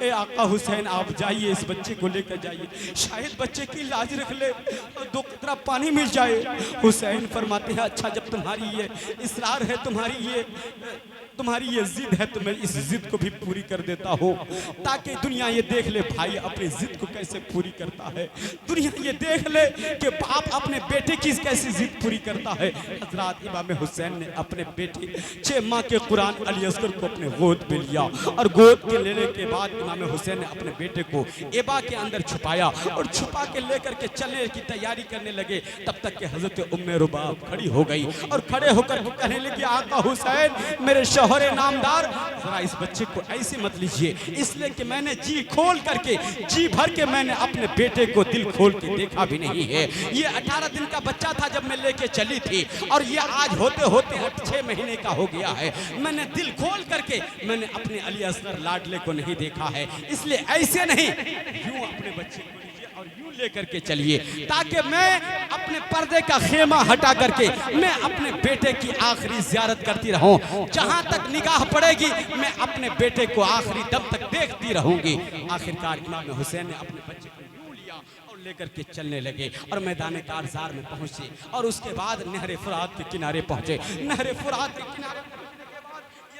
ए आका हुसैन, आप जाइए, इस बच्चे को लेकर जाइए, शायद बच्चे की लाज रख ले और 2 कतरा पानी मिल जाए। हुसैन फरमाते हैं, अच्छा जब तुम्हारी ये इसरार है, तुम्हारी ये जिद है तो मैं इस जिद को भी पूरी कर देता हूँ ताकि दुनिया ये देख ले भाई अपनी जिद को कैसे पूरी करता है, दुनिया ये देख ले कि बाप अपने बेटे की कैसी जिद पूरी करता है। हजरात इमाम हुसैन ने अपने बेटे 6 माह के कुरान अली असगर को अपने गोद में लिया और गोद के लेने के बाद इमाम हुसैन ने अपने बेटे को एबा के अंदर छुपाया और छुपा के लेकर के चलने की तैयारी करने लगे। तब तक के हजरत उम्मे रुबाब खड़ी हो गई और खड़े होकर कहने लगी, आका हुसैन मेरे शौहरे नामदार, जरा इस बच्चे को ऐसे मत लीजिए, इसलिए कि मैंने जी खोल करके, जी भर के मैंने अपने बेटे को दिल खोल के देखा भी नहीं। है। ये 18 दिन का बच्चा था जब मैं लेके चली थी, और ये आज होते होते 6 महीने का हो गया है। मैंने दिल खोल करके मैंने अपने अली असगर लाडले को नहीं देखा है, इसलिए ऐसे नहीं, यूं अपने बच्चे को लीजिए और यूं लेकर के चलिए, ताकि मैं अपने पर्दे का खेमा हटा करके मैं अपने बेटे की आखिरी ज़ियारत करती रहूं। जहां तक निगाह पड़ेगी मैं अपने बेटे को आखिरी दम तक देखती रहूंगी। आखिरकार इमाम हुसैन ने अपने बच्चे को यूं लिया और लेकर के चलने लगे और मैदान कारजार में पहुंचे, और उसके बाद नहर फुरात के किनारे पहुंचे। नहर फुरात के किनारे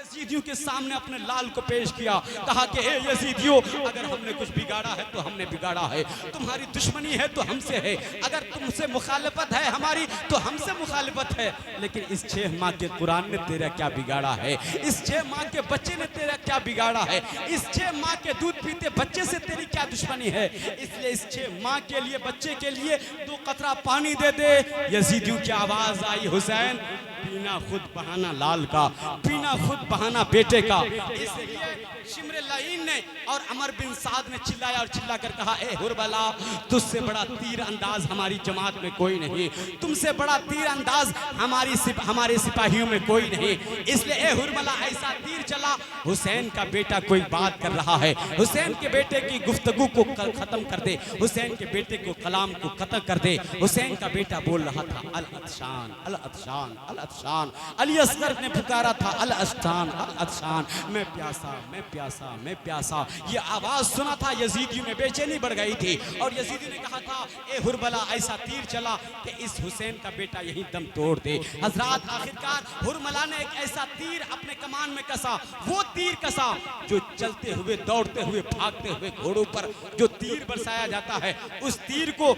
यजीदियों के सामने अपने लाल को पेश किया, कहा कि हे यजीदियों, अगर हमने कुछ बिगाड़ा है तो हमने बिगाड़ा है, तुम्हारी दुश्मनी है तो हमसे है, अगर तुमसे मुखालिफत है हमारी तो हमसे मुखालिफत है, लेकिन इस 6 माह के कुरान ने तेरा क्या बिगाड़ा है, इस 6 माह के बच्चे ने तेरा क्या बिगाड़ा है, इस 6 माह के दूध पीते बच्चे से तेरी क्या दुश्मनी है, इसलिए इस 6 माह के लिए, बच्चे के लिए 2 कतरा पानी दे दे। यजीदियों की आवाज आई, हुसैन पीना खुद बहाना लाल का, पीना खुद बहाना बेटे का। इसलिए शिमर लाइन ने और अमर बिन साद ने चिल्लाया और चिल्लाकर कहा, ए हुरबला, तुझसे बड़ा तीर अंदाज हमारी जमात में कोई नहीं, तुमसे बड़ा तीर अंदाज हमारे सिपाहियों में कोई नहीं, इसलिए ए हुरबला ऐसा तीर चला। हुसैन का बेटा कोई बात कर रहा है, हुसैन के बेटे की गुफ्तगू को खत्म कर दे, हुसैन के बेटे को कलाम को खत्म कर दे। हुसैन का बेटा बोल रहा था, अल अतशान, अल अतशान, अल अतशान। अली असगर ने पुकारा था, अल अतशान, अल अतशान, मैं प्यासा, मैं प्यासा, मैं प्यासा। ये आवाज सुना था यजीदियों में बेचैनी बढ़ गई थी, और यजीदी ने कहा था, ए हुरबला ऐसा तीर चला कि इस हुसैन का बेटा यही दम तोड़ दे। हजरात, आखिरकार हुरमला ने एक ऐसा तीर अपने कमान में कसा, वो तीर कसा जो चलते हुए, दौड़ते हुए, भागते हुए घोड़ों पर जो तीर बरसाया जाता है, उस तीर को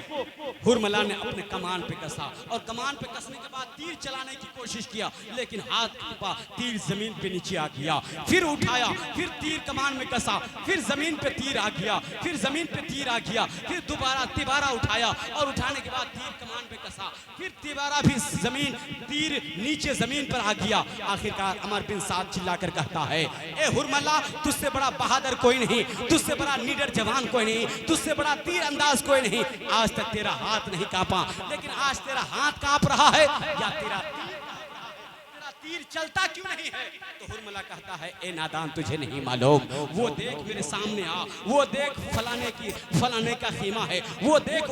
हुरमला ने अपने कमान पे कसा, और कमान पे कसने के बाद तीर चलाने की कोशिश किया, लेकिन हाथ कांपा, तीर जमीन पे नीचे आ गया। फिर उठाया, फिर तीर कमान में कसा, फिर जमीन पे तीर आ गया, फिर जमीन पे तीर आ गया, फिर दोबारा तिबारा उठाया, और उठाने के बाद तीर कमान पे कसा, फिर तिबारा भी जमीन, तीर नीचे जमीन पर आ गया। आखिरकार अमर बिन साद चिल्लाकर कहता है, ए हुरमला, तुझसे बड़ा बहादुर कोई नहीं, तुझसे बड़ा निडर जवान कोई नहीं, तुझसे बड़ा तीर अंदाज कोई नहीं। आज तक तेरा हाथ नहीं कांपा, लेकिन आज तेरा हाथ कांप रहा है, या तेरा तीर चलता क्यों नहीं है? तो हुरमला कहता है, ए नादान, तुझे नहीं मालूम, वो देख मेरे सामने आ, वो देख फलाने का खेमा है, वो देख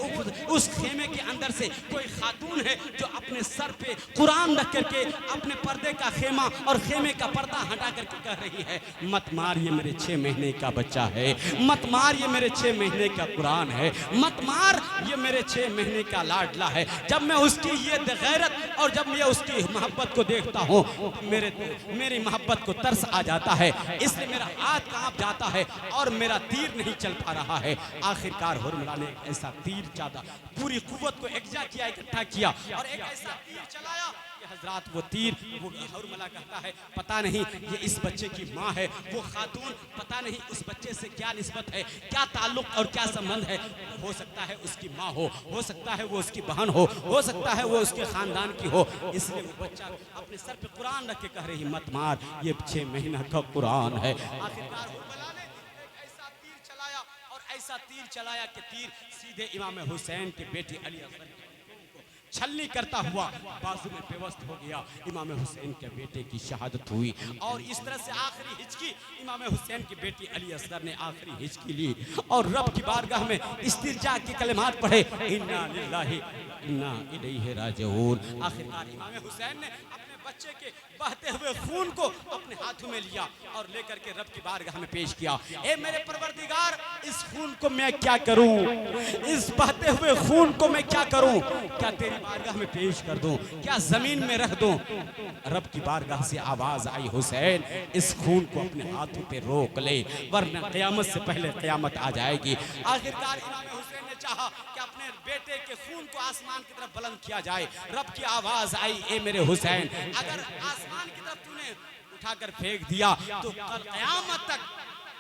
उस खेमे के अंदर से कोई खातून है जो अपने सर पे कुरान रख करके अपने पर्दे का खेमा और खेमे का पर्दा हटा करके कह रही है, मत मार, ये मेरे 6 महीने का बच्चा है, मत मार, ये मेरे 6 महीने का कुरान है, मत मार, ये मेरे 6 महीने का लाडला है। जब मैं उसकी ये गैरत और जब मैं उसकी मोहब्बत को देखता हूँ, मेरी मोहब्बत को तरस आ जाता है, इसलिए मेरा हाथ कांप जाता है और मेरा तीर नहीं चल पा रहा है। आखिरकार हुरमला ने एक ऐसा तीर चादा, पूरी कुव्वत को एकजा किया, इकट्ठा किया, और एक ऐसा तीर चलाया। हजरात, वो तीर, वो हुरमला कहता है, पता नहीं ये इस बच्चे की माँ है, वो खातून, पता नहीं उस बच्चे से क्या निस्बत है, क्या ताल्लुक और क्या संबंध है। हो सकता है उसकी माँ हो सकता है वो उसकी बहन हो सकता है वो उसके खानदान की हो। इसलिए वो बच्चा अपने सर पे कुरान रख के कह रही, मत मार, ये 6 महीना का कुरान है। आखिरकार हुरमला ने एक ऐसा तीर चलाया, और ऐसा तीर चलाया कि तीर सीधे इमाम हुसैन के बेटे अली असगर छलनी करता हुआ बाजू में बेवस्त हो गया। इमाम हुसैन के बेटे की शहादत हुई, और इस तरह से आखिरी हिचकी इमाम हुसैन की बेटी अली असगर ने आखिरी हिचकी ली, और रब की बारगाह में इस्तिरजा के कलिमात पढ़े, इन्ना लिल्लाहि इन्ना इलैहि राजिऊन। आखिरकार इमाम हुसैन ने अपने बच्चे के बहते हुए खून को अपने हाथों में लिया और लेकर के रब की बारगाह में पेश किया। ए मेरे परवरदिगार, इस खून को मैं क्या करूं, इस बहते हुए खून को मैं क्या करूं, क्या तेरी बारगाह में पेश कर दूं, क्या जमीन में रख दूं? रब की बारगाह से आवाज आई, हुसैन, इस खून को अपने हाथों पे रोक ले, वरना क़यामत से पहले क़यामत आ जाएगी। आखिरकार इमाम हुसैन ने चाहा कि अपने बेटे के खून को आसमान की तरफ बुलंद किया जाए। रब की आवाज आई, ए मेरे हुसैन, अगर आसमान की तरफ तूने उठाकर फेंक दिया तो कल क़यामत तक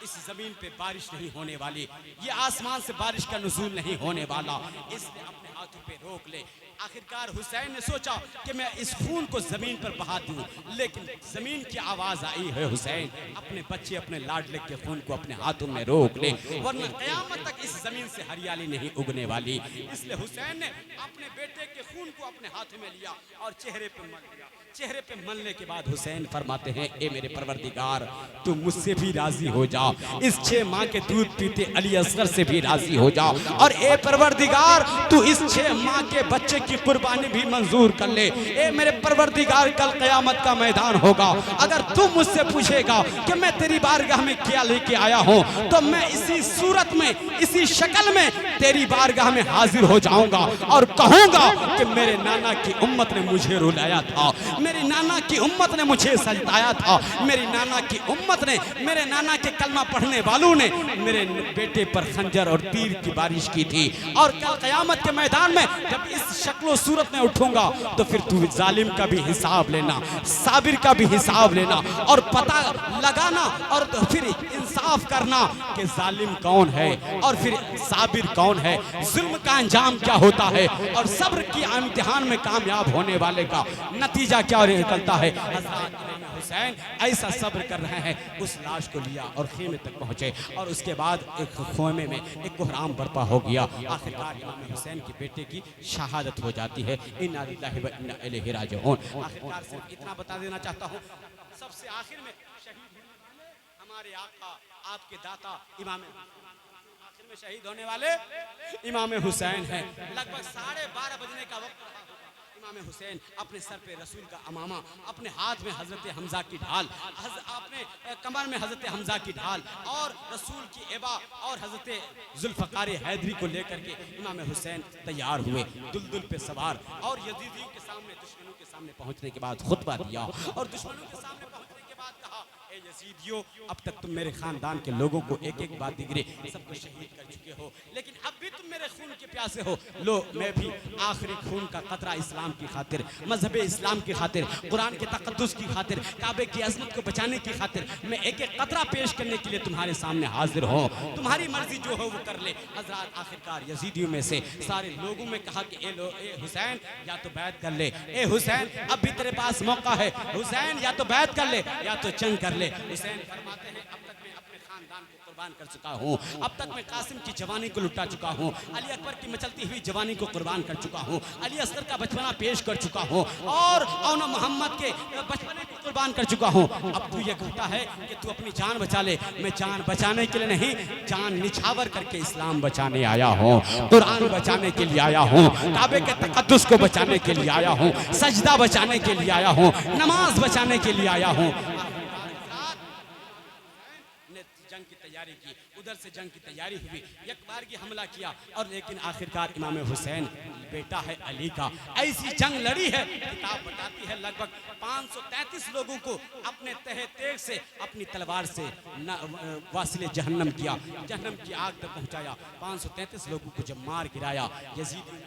इस जमीन पे बारिश नहीं होने वाली, ये आसमान से बारिश का नुज़ूल नहीं होने वाला, इसने अपने हाथों पे रोक ले। आखिरकार हुसैन ने सोचा कि मैं इस खून को जमीन पर बहा दूं, लेकिन जमीन की आवाज आई है, हुसैन अपने बच्चे अपने लाडले के खून को अपने हाथों में रोक ले, वरना क़यामत तक इस जमीन से हरियाली नहीं उगने वाली। इसलिए हुसैन ने अपने बेटे के खून को अपने हाथों में लिया और चेहरे पे मल लिया। चेहरे पे मलने के बाद हुसैन फरमाते हैं, ए मेरे परवरदिगार, तू मुझसे भी राजी हो जा, इस 6 माह के दूध पीते अली असगर से भी राजी हो जा, और ए परवरदिगार, तू इस 6 माह के बच्चे की कुर्बानी भी मंजूर कर ले। ए मेरे परवरदिगार, कल क़यामत का मैदान होगा, अगर तू मुझसे पूछेगा कि मैं तेरी बारगाह में क्या लेके आया हूँ, तो मैं इसी सूरत में, इसी शक्ल में तेरी बारगाह में हाजिर हो जाऊंगा और कहूंगा कि मेरे नाना की उम्मत ने मुझे रुलाया था, मेरी नाना की उम्मत ने मुझे सजदाया था, मेरी नाना की उम्मत ने, मेरे नाना के कलमा पढ़ने वालों ने मेरे बेटे पर खंजर और तीर की बारिश की थी। और कल क़यामत के मैदान में जब इस शक्ल सूरत में उठूंगा तो फिर तू जालिम का भी हिसाब लेना, साबिर का भी हिसाब लेना, और पता लगाना और तो फिर इंसाफ करना कि जालिम कौन है और फिर साबिर कौन है, जुल्म का अंजाम क्या होता है और सब्र की इम्तिहान में कामयाब होने वाले का नतीजा क्या निकलता है। हज़रत इमाम हुसैन ऐसा सब्र कर रहे हैं, उस लाश को लिया और खेमे तक पहुंचे, और उसके बाद एक खेमे में एक कोहराम बर्पा हो गया। आखिरकार इमाम हुसैन के बेटे की शहादत हो जाती है। इन्ना लिल्लाहि व इन्ना इलैहि राजिऊन। आखिरकार सिर्फ इतना बता देना चाहता हूँ, सबसे आखिर में शहीद होने वाले हमारे आका, आपके दाता इमाम, आखिर में शहीद होने वाले इमाम हुसैन हैं। लगभग 12:30 बजने का वक्त रहा। इमाम हुसैन अपने सर पे रसूल का अमामा, अपने हाथ में हजरत हमजा की ढाल, अपने कमर में हजरत हमजा की ढाल और रसूल की एबा और हजरत जुल्फ़कार हैदरी को लेकर के इमाम हुसैन तैयार हुए, दुलदुल पे सवार, और यजीदियों के सामने, दुश्मनों के सामने पहुंचने के बाद खुतबा दिया, और दुश्मनों के सामने पहुंचने के बाद कहा, ए यजीदियों, अब तक तुम मेरे खानदान के लोगों को एक एक बात दिगरे सबको शहीद कर चुके हो, लेकिन अब भी तुम मेरे खून के प्यासे हो। लो, मैं भी आखिरी खून का कतरा इस्लाम की खातिर, मजहब इस्लाम की खातिर, कुरान के तक़द्दुस की खातिर, काबे की अज़मत को बचाने की खातिर मैं एक एक कतरा पेश करने के लिए तुम्हारे सामने हाजिर हूँ, तुम्हारी मर्जी जो हो वो कर ले। हजरत आखिरकार यजीदियों में से सारे लोगों में कहा कि ए हुसैन, या तो बैत कर ले, ए हुसैन अब भी तेरे पास मौका है, हुसैन या तो बैत कर ले या तो जंग कर ले। हुसैन फरमाते हैं, अब तक मैं अपने खानदान को कुर्बान कर चुका हूँ, अब तक मैं कासिम की जवानी को लुटा चुका हूँ, अली अकबर की मचलती हुई जवानी को कुर्बान कर चुका हूँ, अली असगर का बचपना पेश कर चुका हूँ, और औना मोहम्मद के बचपने को कुर्बान कर चुका हूँ। अब तू ये कहता है कि तू अपनी जान बचा ले, मैं जान बचाने के लिए नहीं, जान निछावर करके इस्लाम बचाने आया हूँ, कुरान बचाने के लिए आया हूँ, काबे के तक़द्दुस को बचाने के लिए आया हूँ, सजदा बचाने के लिए आया हूँ, नमाज बचाने के लिए आया हूँ। जंग की तैयारी की, उधर से जंग की तैयारी हुई, एक बार की हमला किया, और लेकिन आखिरकार इमाम हुसैन बेटा है अली का, ऐसी जंग लड़ी है, किताब बताती है लगभग 533 लोगों को अपने तहे तेग से, अपनी तलवार से वासिले जहन्नम किया, जहन्नम की आग तक पहुंचाया। 533 लोगों को जब मार गिराया, यजीदियों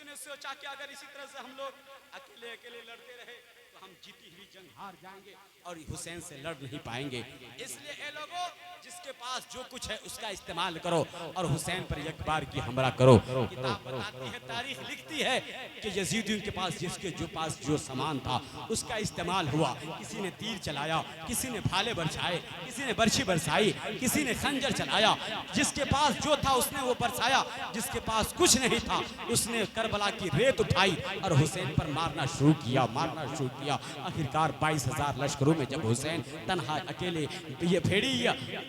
ने सोचा कि अगर इसी तरह से हम लोग अकेले अकेले लड़ते रहे तो हम जीती हुई जंग हार जाएंगे और हुसैन से लड़ नहीं पाएंगे, इसलिए ए लोगों, जिसके पास जो कुछ है उसका इस्तेमाल करो और हुसैन पर एक बार की हमला करो। किताब बताती है, तारीख लिखती है कि यजीदियों के पास जिसके जो पास जो सामान था उसका इस्तेमाल हुआ, किसी ने तीर चलाया, किसी ने भाले बरसाए, किसी ने बर्छी बरसाई, किसी ने खंजर चलाया, जिसके पास जो था उसने वो बरसाया, जिसके पास कुछ नहीं था उसने करबला की रेत उठाई और हुसैन पर मारना शुरू किया। आखिरकार 22,000 लश्करों में जब हुसैन तन्हा अकेले ये भेड़ी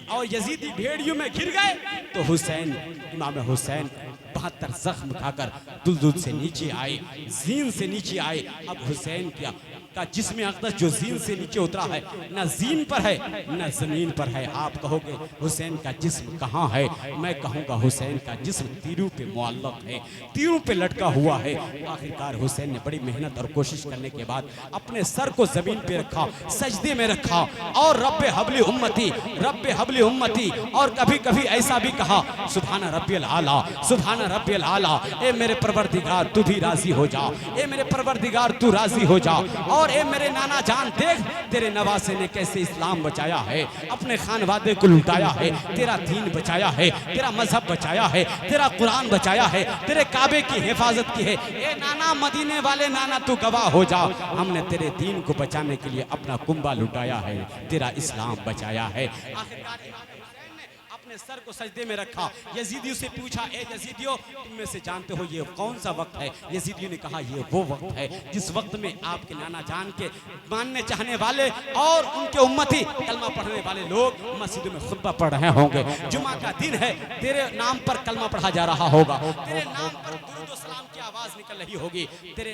और यजीदी भेड़ियों में घिर गए तो हुसैन, इमाम हुसैन 72 जख्म खाकर दुलदुल से नीचे आए, जीन से नीचे आए। अब हुसैन का जिस्म अक़दस जो जीन से नीचे उतरा है, न जीन पर है न जमीन पर है। आप कहोगे हुसैन का जिस्म कहाँ है? मैं कहूँगा हुसैन का जिस्म तीरों पे मुअल्लक़ है, तीरों पे लटका हुआ है। आखिरकार हुसैन ने बड़ी मेहनत और कोशिश करने के बाद अपने सर को जमीन पे रखा, सजदे में रखा और रब्बे हबली उम्मती, रब्बे हबली उम्मती, और कभी कभी ऐसा भी कहा सुभान रब्बियल आला, सुभान रब्बियल आला। ए मेरे परवरदिगार तू भी राजी हो जा, ए मेरे परवरदिगार तू राजी हो जा। और और ए मेरे नाना जान, देख तेरे नवासे ने कैसे इस्लाम बचाया है, अपने खानवादे को लुटाया है, तेरा दीन बचाया है, तेरा मजहब बचाया है, तेरा कुरान बचाया है, तेरे काबे की हिफाजत की है। ए नाना, मदीने वाले नाना, तू गवाह हो जा, हमने तेरे दीन को बचाने के लिए अपना कुंबा लुटाया है, तेरा इस्लाम बचाया है। आखिरकार अपने सर को सजदे में रखा, यजीदियों से पूछा, ए यजीदियों, तुम में से जानते हो ये कौन सा वक्त है? यजीदियों ने कहा ये वो वक्त है जिस वक्त में आपके नाना जान के मानने चाहने वाले और उनके उम्मती कलमा पढ़ने वाले लोग मस्जिद में खुतबा पढ़ रहे होंगे। जुमा का दिन है, तेरे नाम पर कलमा पढ़ा जा रहा होगा, तेरे नाम पर दुरूद व सलाम की आवाज निकल रही होगी, तेरे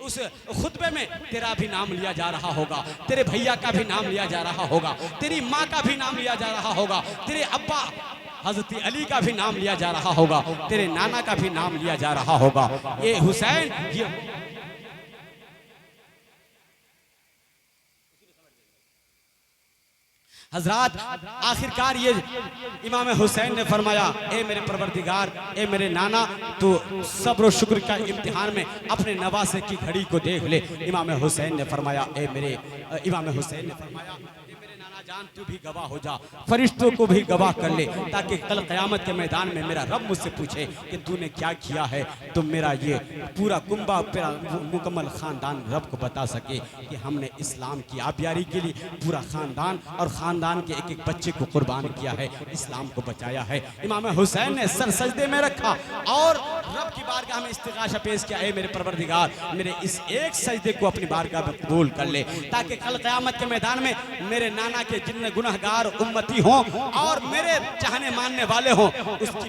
उस खुतबे में तेरा भी नाम लिया जा रहा होगा, तेरे भैया का भी नाम लिया जा रहा होगा, तेरी माँ का भी नाम लिया जा रहा होगा, तेरे अब्बा हजरत अली का भी नाम लिया जा रहा होगा, तेरे नाना का भी नाम लिया जा रहा होगा। ये हुसैन, ये हजरात, आखिरकार ये इमाम हुसैन ने फरमाया, ए मेरे परवरदिगार, ए मेरे नाना, तू सब्र और शुक्र का इम्तिहान में अपने नवासे की घड़ी को देख ले। इमाम हुसैन ने फरमाया, ए मेरे इमाम हुसैन ने फरमाया, जान तू भी गवाह हो जा, फरिश्तों को भी गवाह कर ले, ताकि कल क़यामत के मैदान में मेरा रब मुझसे पूछे कि तूने क्या किया है, तो मेरा ये पूरा कुंबा, मुकम्मल ख़ानदान रब को बता सके कि हमने इस्लाम की आबियारी के लिए पूरा ख़ानदान और ख़ानदान के एक एक बच्चे को कुर्बान किया है, इस्लाम को बचाया है। इमाम हुसैन ने सर सजदे में रखा और रब की बारगाह में इस्तिग़ासा पेश किया, ए मेरे परवरदिगार, मेरे इस एक सजदे को अपनी बारगाह में कबूल कर ले, ताकि कल क़यामत के मैदान में मेरे नाना के जितने गुनहगार उम्मती हों और मेरे चाहने मानने वाले हों, उसकी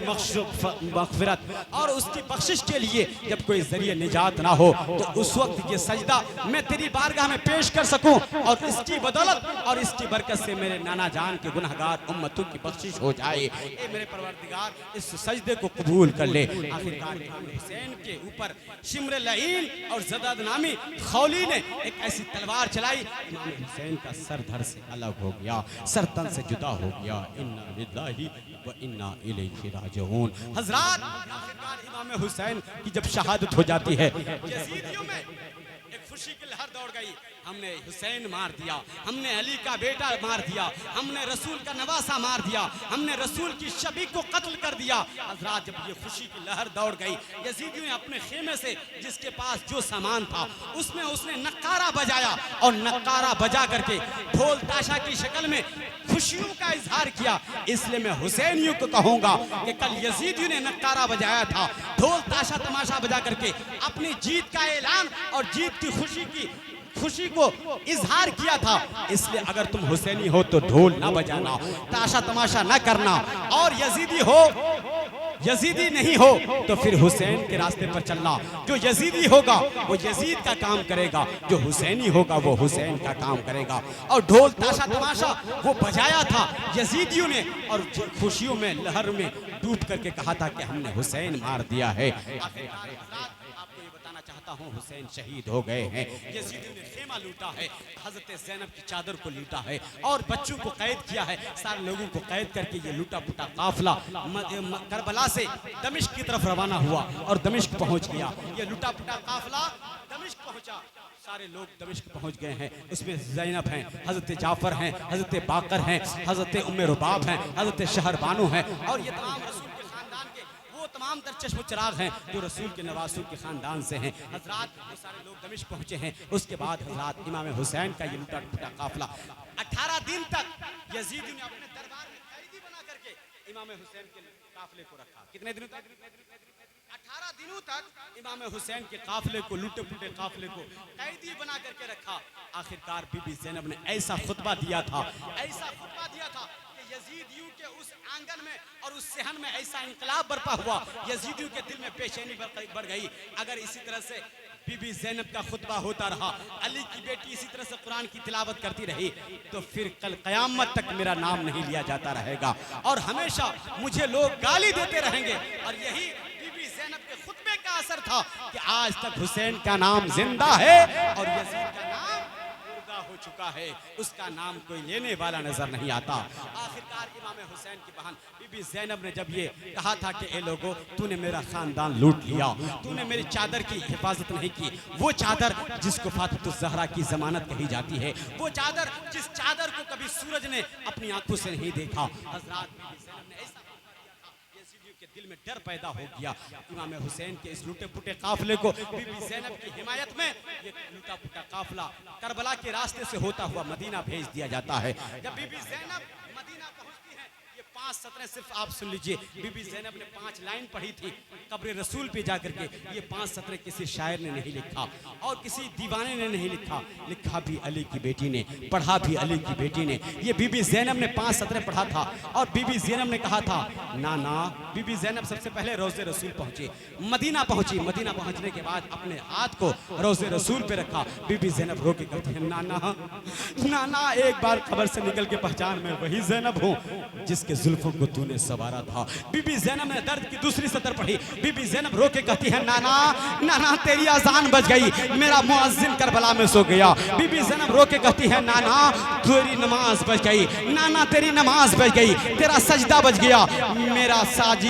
मग़फ़िरत और उसकी बख्शिश के लिए जब कोई ज़रिए निजात ना हो, तो उस वक्त ये सजदा मैं तेरी बारगाह में पेश कर सकूं और इसकी बदौलत और इसकी बरकत से मेरे नाना जान के गुनहगार उम्मतों की बख्शिश हो जाए। ए मेरे परवरदिगार, इस सजदे को कबूल कर ले। आखिरकार इमाम हुसैन के ऊपर शिम्र लईन और ज़दाद नामी खौली ने एक ऐसी तलवार चलाई, इमाम हुसैन का सर धड़ से अलग हो गया, सर तन से जुदा हो गया। इन्ना लिल्लाहि व इन्ना इलैहि राजिऊन। हजरात, आखिरकार इमाम हुसैन की जब शहादत हो जाती है, यजीदियों में एक खुशी की लहर दौड़ गई, हमने हुसैन मार दिया, हमने अली का बेटा मार दिया, हमने रसूल का नवासा मार दिया, हमने रसूल की शबी को कत्ल कर दिया। हजरात, जब ये खुशी की लहर दौड़ गई, यजीदियों ने अपने खेमे से जिसके पास जो सामान था उसमें उसने नक्कारा बजाया और नक्कारा बजा करके ढोल ताशा की शक्ल में खुशियों का इजहार किया। इसलिए मैं हुसैनियों को कहूँगा कि कल यजीदियों ने नक्कारा बजाया था, ढोल ताशा तमाशा बजा करके अपनी जीत का ऐलान और जीत की खुशी को इजहार किया था। इसलिए अगर तुम हुसैनी हो तो ढोल ना बजाना, ताशा तमाशा ना करना, और यजीदी हो, यजीदी नहीं हो तो फिर हुसैन के रास्ते पर चलना। जो यजीदी होगा वो यजीद का काम करेगा, जो हुसैनी होगा वो हुसैन का काम करेगा। और ढोल ताशा तमाशा वो बजाया था यजीदियों ने, और खुशियों में लहर में डूब करके कहा था कि हमने हुसैन मार दिया है। आपको ये बताना चाहता हूँ, हुसैन शहीद हो गए हैं। यजीदियों ने खेमा लूटा है, हजरत ज़ैनब की चादर को लूटा है और बच्चों को कैद किया है। सारे लोगों को कैद करके ये लूटा पुटा काफिला करबला से दमिश्क की तरफ रवाना हुआ और दमिश्क पहुंच गया। ये लूटा पुटा काफिला दमिश्क पहुंचा, सारे लोग दमिश्क पहुंच गए हैं। उसमें ज़ैनब हैं, हजरत जाफर हैं, हजरत बाकर हैं, हजरत उम्मे रुबाब हैं, हजरत शहरबानो हैं, और ये तमाम रसूल के खानदान के वो तमाम तर चश्म चिराग हैं जो रसूल के नवासों के खानदान से हैं। हजरात, ये सारे लोग दमिश्क पहुंचे हैं। उसके बाद हजरात इमाम हुसैन का ये लूटा पुटा काफिला 18 दिन तक यजीदियों ने अपने दरबार में कैदी बना करके इमाम हुसैन के काफिले को रखा। कितने दिनों तक? 18 दिनों तक इमाम हुसैन के काफिले को, लूटे पुटे काफिले को कैदी बना करके रखा। आखिरकार बीबी ज़ैनब ने ऐसा खुतबा दिया था, ऐसा खुतबा दिया था कि यजीदियों के उस आंगन में और उस सहन में ऐसा इंकलाब बरपा हुआ, यजीदियों के दिल में बेचैनी बढ़ गई। अगर इसी तरह से बीबी ज़ैनब का खुतबा होता रहा, अली की बेटी इसी तरह से कुरान की तिलावत करती रही, तो फिर कल क़यामत तक मेरा नाम नहीं लिया जाता रहेगा और हमेशा मुझे लोग गाली देते रहेंगे। और यही बीबी ज़ैनब के खुतबे का असर था कि आज तक हुसैन का नाम जिंदा है और यजीद का नाम मुर्दा हो हो चुका है, उसका नाम कोई लेने वाला नजर नहीं आता। आखिरकार इमाम हुसैन की बहन बीबी ज़ैनब ने जब ये कहा था कि ए लोगो, तूने मेरा खानदान लूट लिया, तूने मेरी चादर की हिफाजत नहीं की, वो चादर जिसको फातिमातुज़ ज़हरा की जमानत कही जाती है, वो चादर जिस चादर को कभी सूरज ने अपनी आंखों से नहीं देखा, हज़रात बीबी ज़ैनब ने ऐसा के दिल में डर पैदा हो गया। इमाम हुसैन के इस लूटे पुटे काफिले को बीबी ज़ैनब की हिमायत में ये लूटा पुटा काफिला करबला के रास्ते से होता हुआ मदीना भेज दिया जाता है। जब बीबी ज़ैनब मदीना पहुंचती है, ये 5 सतरें सिर्फ आप सुन लीजिए, बीबी ज़ैनब ने 5 लाइन पढ़ी थी कब्र रसूल पे जाकर के। ये 5 सतरें किसी शायर ने नहीं लिखा और किसी दीवाने ने नहीं लिखा, लिखा भी अली की बेटी ने, पढ़ा भी अली की बेटी ने। ये बीबी ज़ैनब ने 5 सतरें पढ़ा था और बीबी ज़ैनब ने कहा था नाना। बीबी ज़ैनब सबसे पहले रोज़े रसूल पहुंची, मदीना पहुंची। मदीना पहुंचने के बाद अपने हाथ को रोज़े रसूल पे रखा। बीबी ज़ैनब रो के कहती है नाना, नाना एक बार खबर से निकल के पहचान, मैं वही ज़ैनब हूँ जिसके जुल्फों को तूने सवारा था। बीबी ज़ैनब ने दर्द की दूसरी सतर पढ़ी। बीबी ज़ैनब रो के कहती है नाना, नाना तेरी अजान बज गई, मेरा मुअज्जिन करबला में सो गया। बीबी ज़ैनब रो के कहती है नाना तेरी नमाज बज गई, नाना तेरी नमाज बज गई, तेरा सजदा बज गया, मेरा साजिद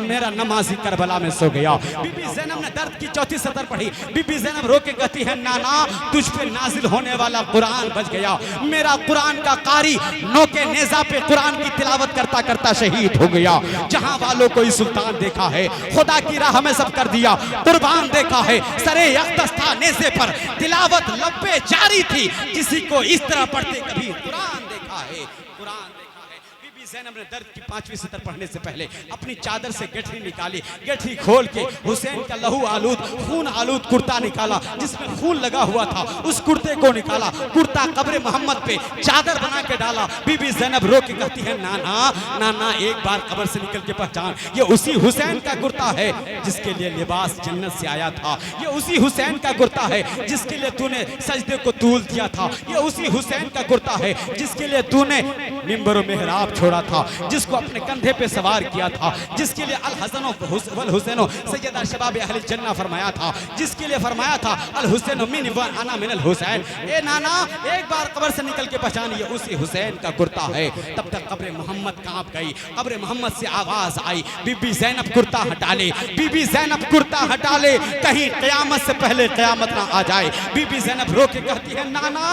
मेरा नमाजी करबला में सो गया। बीबी ज़ैनब ने दर्द की चौथी सतर पढ़ी। बीबी ज़ैनब रो के कहती है नाना तुझ पे नाजिल होने वाला कुरान बज गया, मेरा कुरान का कारी नोके नेज़ा पे कुरान की तिलावत करता करता शहीद हो गया। जहां वालों को सुल्तान देखा है, खुदा की राह में सब कर दिया कुर्बान देखा है, सरे यकदस था नेज़े पर तिलावत लब पे जारी थी, किसी को इस तरह पढ़ते कभी कुरान देखा है, कुरान देखा है। बीबी ज़ैनब ने दर्द की 5वीं सतर पढ़ने से पहले अपनी चादर से गठरी निकाली, गठरी खोल के हुसैन का लहू आलूद खून आलूद कुर्ता निकाला जिसमें खून लगा हुआ था, उस कुर्ते को निकाला, कुर्ता कब्र मोहम्मद पे चादर बना के डाला। बीबी ज़ैनब रो के कहती है नाना, नाना एक बार कब्र से निकल के पहचान, ये उसी हुसैन का कुर्ता है जिसके लिए लिबास जन्नत से आया था, ये उसी हुसैन का कुर्ता है जिसके लिए तूने सजदे को तूल दिया था, ये उसी हुसैन का कुर्ता है जिसके लिए तूने मिंबर व मेहराब छोड़ा था, जिसको अपने कंधे पे सवार किया था, जिसके लिए अल हसन वल हुसैन सैयदा शबाब अहल जन्नह फरमाया था, जिसके लिए फरमाया था अल हुसैन मिन व अना मिनल हुसैन। ए नाना एक बार कब्र से निकल के पहचान, ये उसी हुसैन का कुर्ता है। तब तक कब्र मोहम्मद कांप गई, कब्र मोहम्मद से आवाज आई बीबी ज़ैनब कुर्ता हटा ले, बीबी ज़ैनब कुर्ता हटा ले, कहीं क़यामत से पहले क़यामत ना आ जाए। बीबी ज़ैनब रो के कहती है नाना,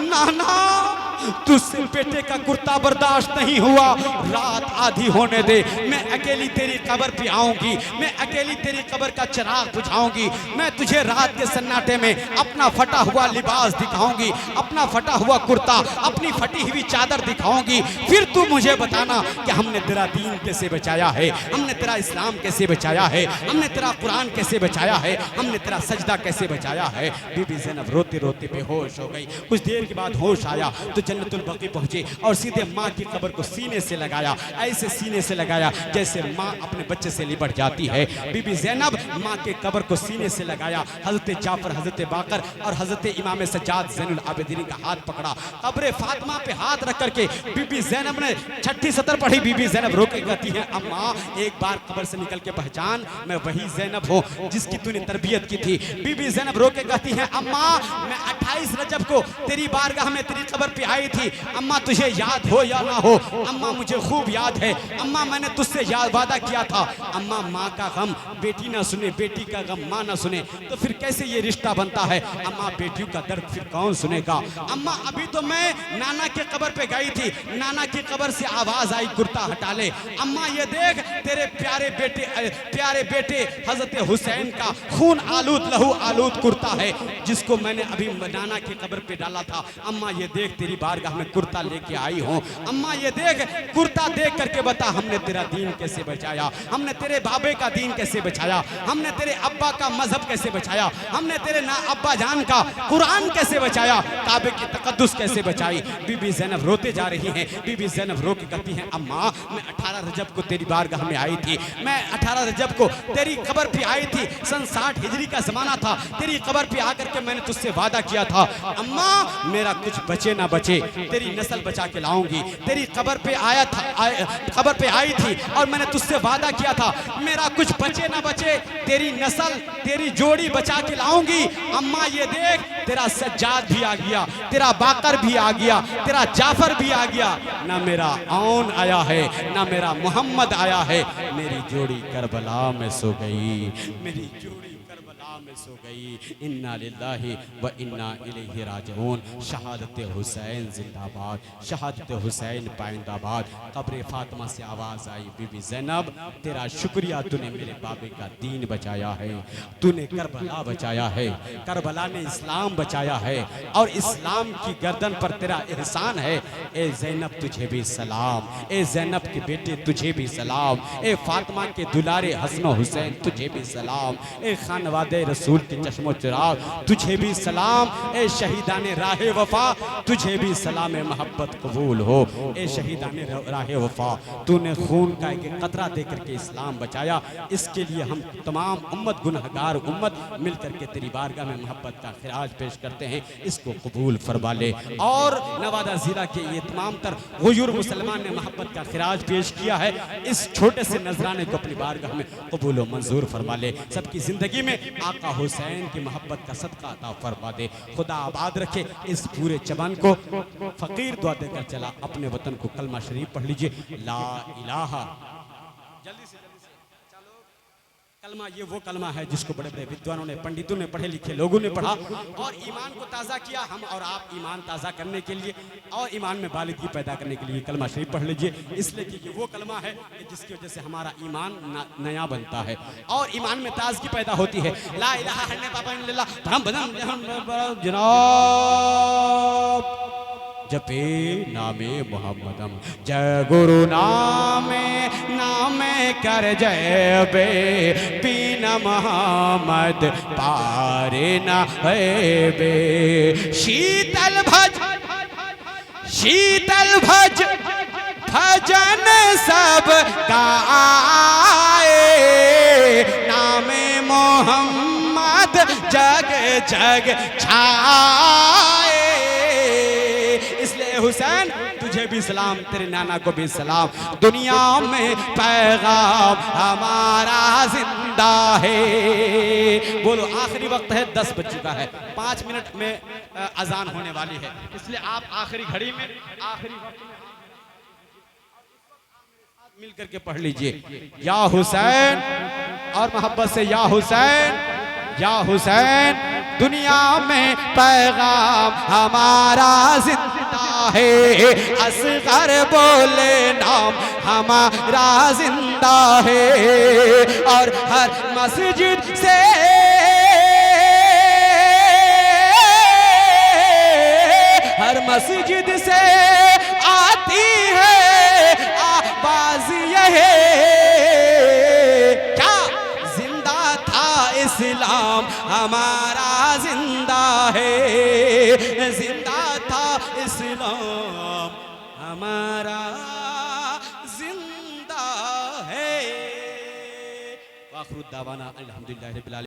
नाना तुझसे बेटे का कुर्ता बर्दाश्त नहीं हुआ, रात आधी होने दे, मैं अकेली तेरी कब्र पे आऊंगी, मैं अकेली तेरी कब्र का चिराग बुझाऊंगी, मैं तुझे रात के सन्नाटे में अपना फटा हुआ लिबास दिखाऊंगी, अपना फटा हुआ कुर्ता, अपनी फटी हुई चादर दिखाऊंगी, फिर तू मुझे बताना कि हमने तेरा दीन कैसे बचाया है, हमने तेरा इस्लाम कैसे बचाया है, हमने तेरा कुरान कैसे बचाया है, हमने तेरा सजदा कैसे बचाया है। बीबी ज़ैनब रोते रोते बेहोश हो गई। कुछ देर के बाद होश आया तो जन्नतुल बकी पहुंचे और सीधे माँ की कब्र को सीने से लगाया, ऐसे सीने से लगाया जैसे माँ अपने बच्चे से लिपट जाती है। बीबी ज़ैनब माँ के कब्र को सीने से लगाया, हज़रत जाफ़र, हज़रत बाकर और हज़रत इमाम सज्जाद ज़ैनुल आबिदीन का हाथ पकड़ा, कब्र फातिमा पे हाथ रख करके बीबी ज़ैनब ने 6ठी सतर पढ़ी। बीबी ज़ैनब रो के कहती है अम्मा एक बार कब्र से निकल के पहचान, मैं वही ज़ैनब हूँ जिसकी तूने तरबियत की थी। बीबी ज़ैनब रो के कहती है अम्मा मैं 28 रजब को तेरी बारगाह में तेरी कब्र पे आई थी, अम्मा तुझे याद हो या ना हो, अम्मा मुझे खूब याद है, अम्मा मैंने तुझसे वादा किया था, अम्मा माँ का गम बेटी ना सुने, बेटी का गम माँ ना सुने तो फिर कैसे ये रिश्ता बनता है, अम्मा बेटियों का दर्द फिर कौन सुनेगा। अम्मा अभी तो मैं नाना के कब्र पे गई थी, नाना की कब्र से आवाज आई कुर्ता हटा ले, अम्मा ये देख तेरे प्यारे बेटे हजरत हुसैन का खून आलूद लहू आलूद कुर्ता है जिसको मैंने अभी नाना की कब्र पे डाला था, अम्मा ये देख तेरी बारगाह में कुर्ता लेके आई हूँ, अम्मा ये देख कुर्ता देख करके बता हमने तेरा दीन कैसे बचाया, हमने तेरे बाबे का दीन कैसे बचाया, हमने तेरे अब्बा का मजहब कैसे बचाया, हमने तेरे ना अब्बा जान का कुरान कैसे बचाया, काबे की तकद्दुस कैसे बचाई। बीबी ज़ैनब रोते जा रही हैं। बीबी ज़ैनब रो के कहती हैं अम्मा मैं 18 रजब को तेरी बारगाह में आई थी, मैं 18 रजब को तेरी कब्र पे आई थी, सन 60 हिजरी का जमाना था, तेरी कब्र पे आकर के मैंने तुझसे वादा किया था, अम्मा मेरा कुछ बचे ना बचे तेरी नस्ल बचा के लाऊंगी। तेरी कब्र पे आया था, कब्र पे आई थी और मैंने तुझसे वादा किया था, मेरा कुछ बचे ना बचे, तेरी नस्ल, तेरी जोड़ी बचा के लाऊंगी। अम्मा ये देख, तेरा सज्जाद भी आ गया, तेरा बाकर भी आ गया, तेरा जाफर भी आ गया, ना मेरा औन आया है, ना मेरा मोहम्मद आया है। मेरी जोड़ी करबला में सो गई, मेरी जोड़ी करबला में सो गई। इन्ना लिल्लाहि व इन्ना इलैहि राजिऊन। शहादत हुसैन जिंदाबाद, शहादत हुसैन पाइंदाबाद। कब्र फातिमा से आवाज़ आई, बीबी ज़ैनब तेरा शुक्रिया, तूने मेरे बाबे का दीन बचाया है, तूने करबला बचाया है, करबला ने इस्लाम बचाया है और इस्लाम की गर्दन पर तेरा एहसान है। ए ज़ैनब तुझे भी सलाम, ए ज़ैनब के बेटे तुझे भी सलाम, ए फातिमा के दुलारे हसन हुसैन तुझे भी सलाम, ए खानवादे रसूल के चश्मो चिराग तुझे भी सलाम, ए शहीदाने राह वफा तुझे भी सलाम मोहब्बत कबूल हो। ए शहीदाने राह वफा, तूने खून का एक कतरा दे करके इस्लाम बचाया, इसके लिए हम तमाम उम्मत, गुनहगार उम्मत मिल करके तेरी बारगाह में मोहब्बत का खिराज पेश करते हैं, इसको कबूल फरमा ले। और नवादा ज़िला के ये तमाम तर गुजूर मुसलमान ने मोहब्बत का खिराज पेश किया है, इस छोटे से नजराने को अपनी बारगाह में कबूल व मंजूर फरमा ले। सबकी ज़िंदगी में आका हुसैन की मोहब्बत का सदका अता फरमा दे। खुदा आबाद रखे इस पूरे चमन को। फ़कीर दुआ देकर चला अपने वतन को। कलमा शरीफ पढ़ लीजिए, ला इलाहा। जल्दी से चलो। कलमा ये वो कलमा है जिसको बड़े बड़े विद्वानों ने, पंडितों ने, पढ़े लिखे लोगों ने पढ़ा और ईमान को ताज़ा किया। हम और आप ईमान ताज़ा करने के लिए और ईमान में बालिगी पैदा करने के लिए कलमा शरीफ पढ़ लीजिए, इसलिए कि ये वो कलमा है जिसकी वजह से हमारा ईमान नया बनता है और ईमान में ताज़गी पैदा होती है। ला इलाहा इल्लल्लाह जनाब जपे नामे मोहम्मदम, जय गुरु नामे नामे कर जय बे, बिन मोहम्मद पारे न है बे। शीतल भज, शीतल भज भजन सब गाए, नामे मोहम्मद जग जग छाए। इसलिए हुसैन तुझे भी सलाम, तेरे नाना को भी सलाम। दुनिया में पैगाम हमारा जिंदा है। बोलो, आखिरी वक्त है, 10 बज चुका है, 5 मिनट में अजान होने वाली है, इसलिए आप आखिरी घड़ी में, आखिरी वक्त में मिल करके पढ़ लीजिए, या हुसैन, और मोहब्बत से या हुसैन, या हुसैन। दुनिया में पैगाम हमारा जिंदा है, असगर बोले नाम हमारा जिंदा है। और हर मस्जिद से, हर मस्जिद से आती है आवाज यह, क्या जिंदा था इस्लाम हमारा जिंदा है, जिंदा था इस्लाम हमारा जिंदा है। वाखिर दावाना अल्हम्दुलिल्लाहि रब्बिल आलमीन।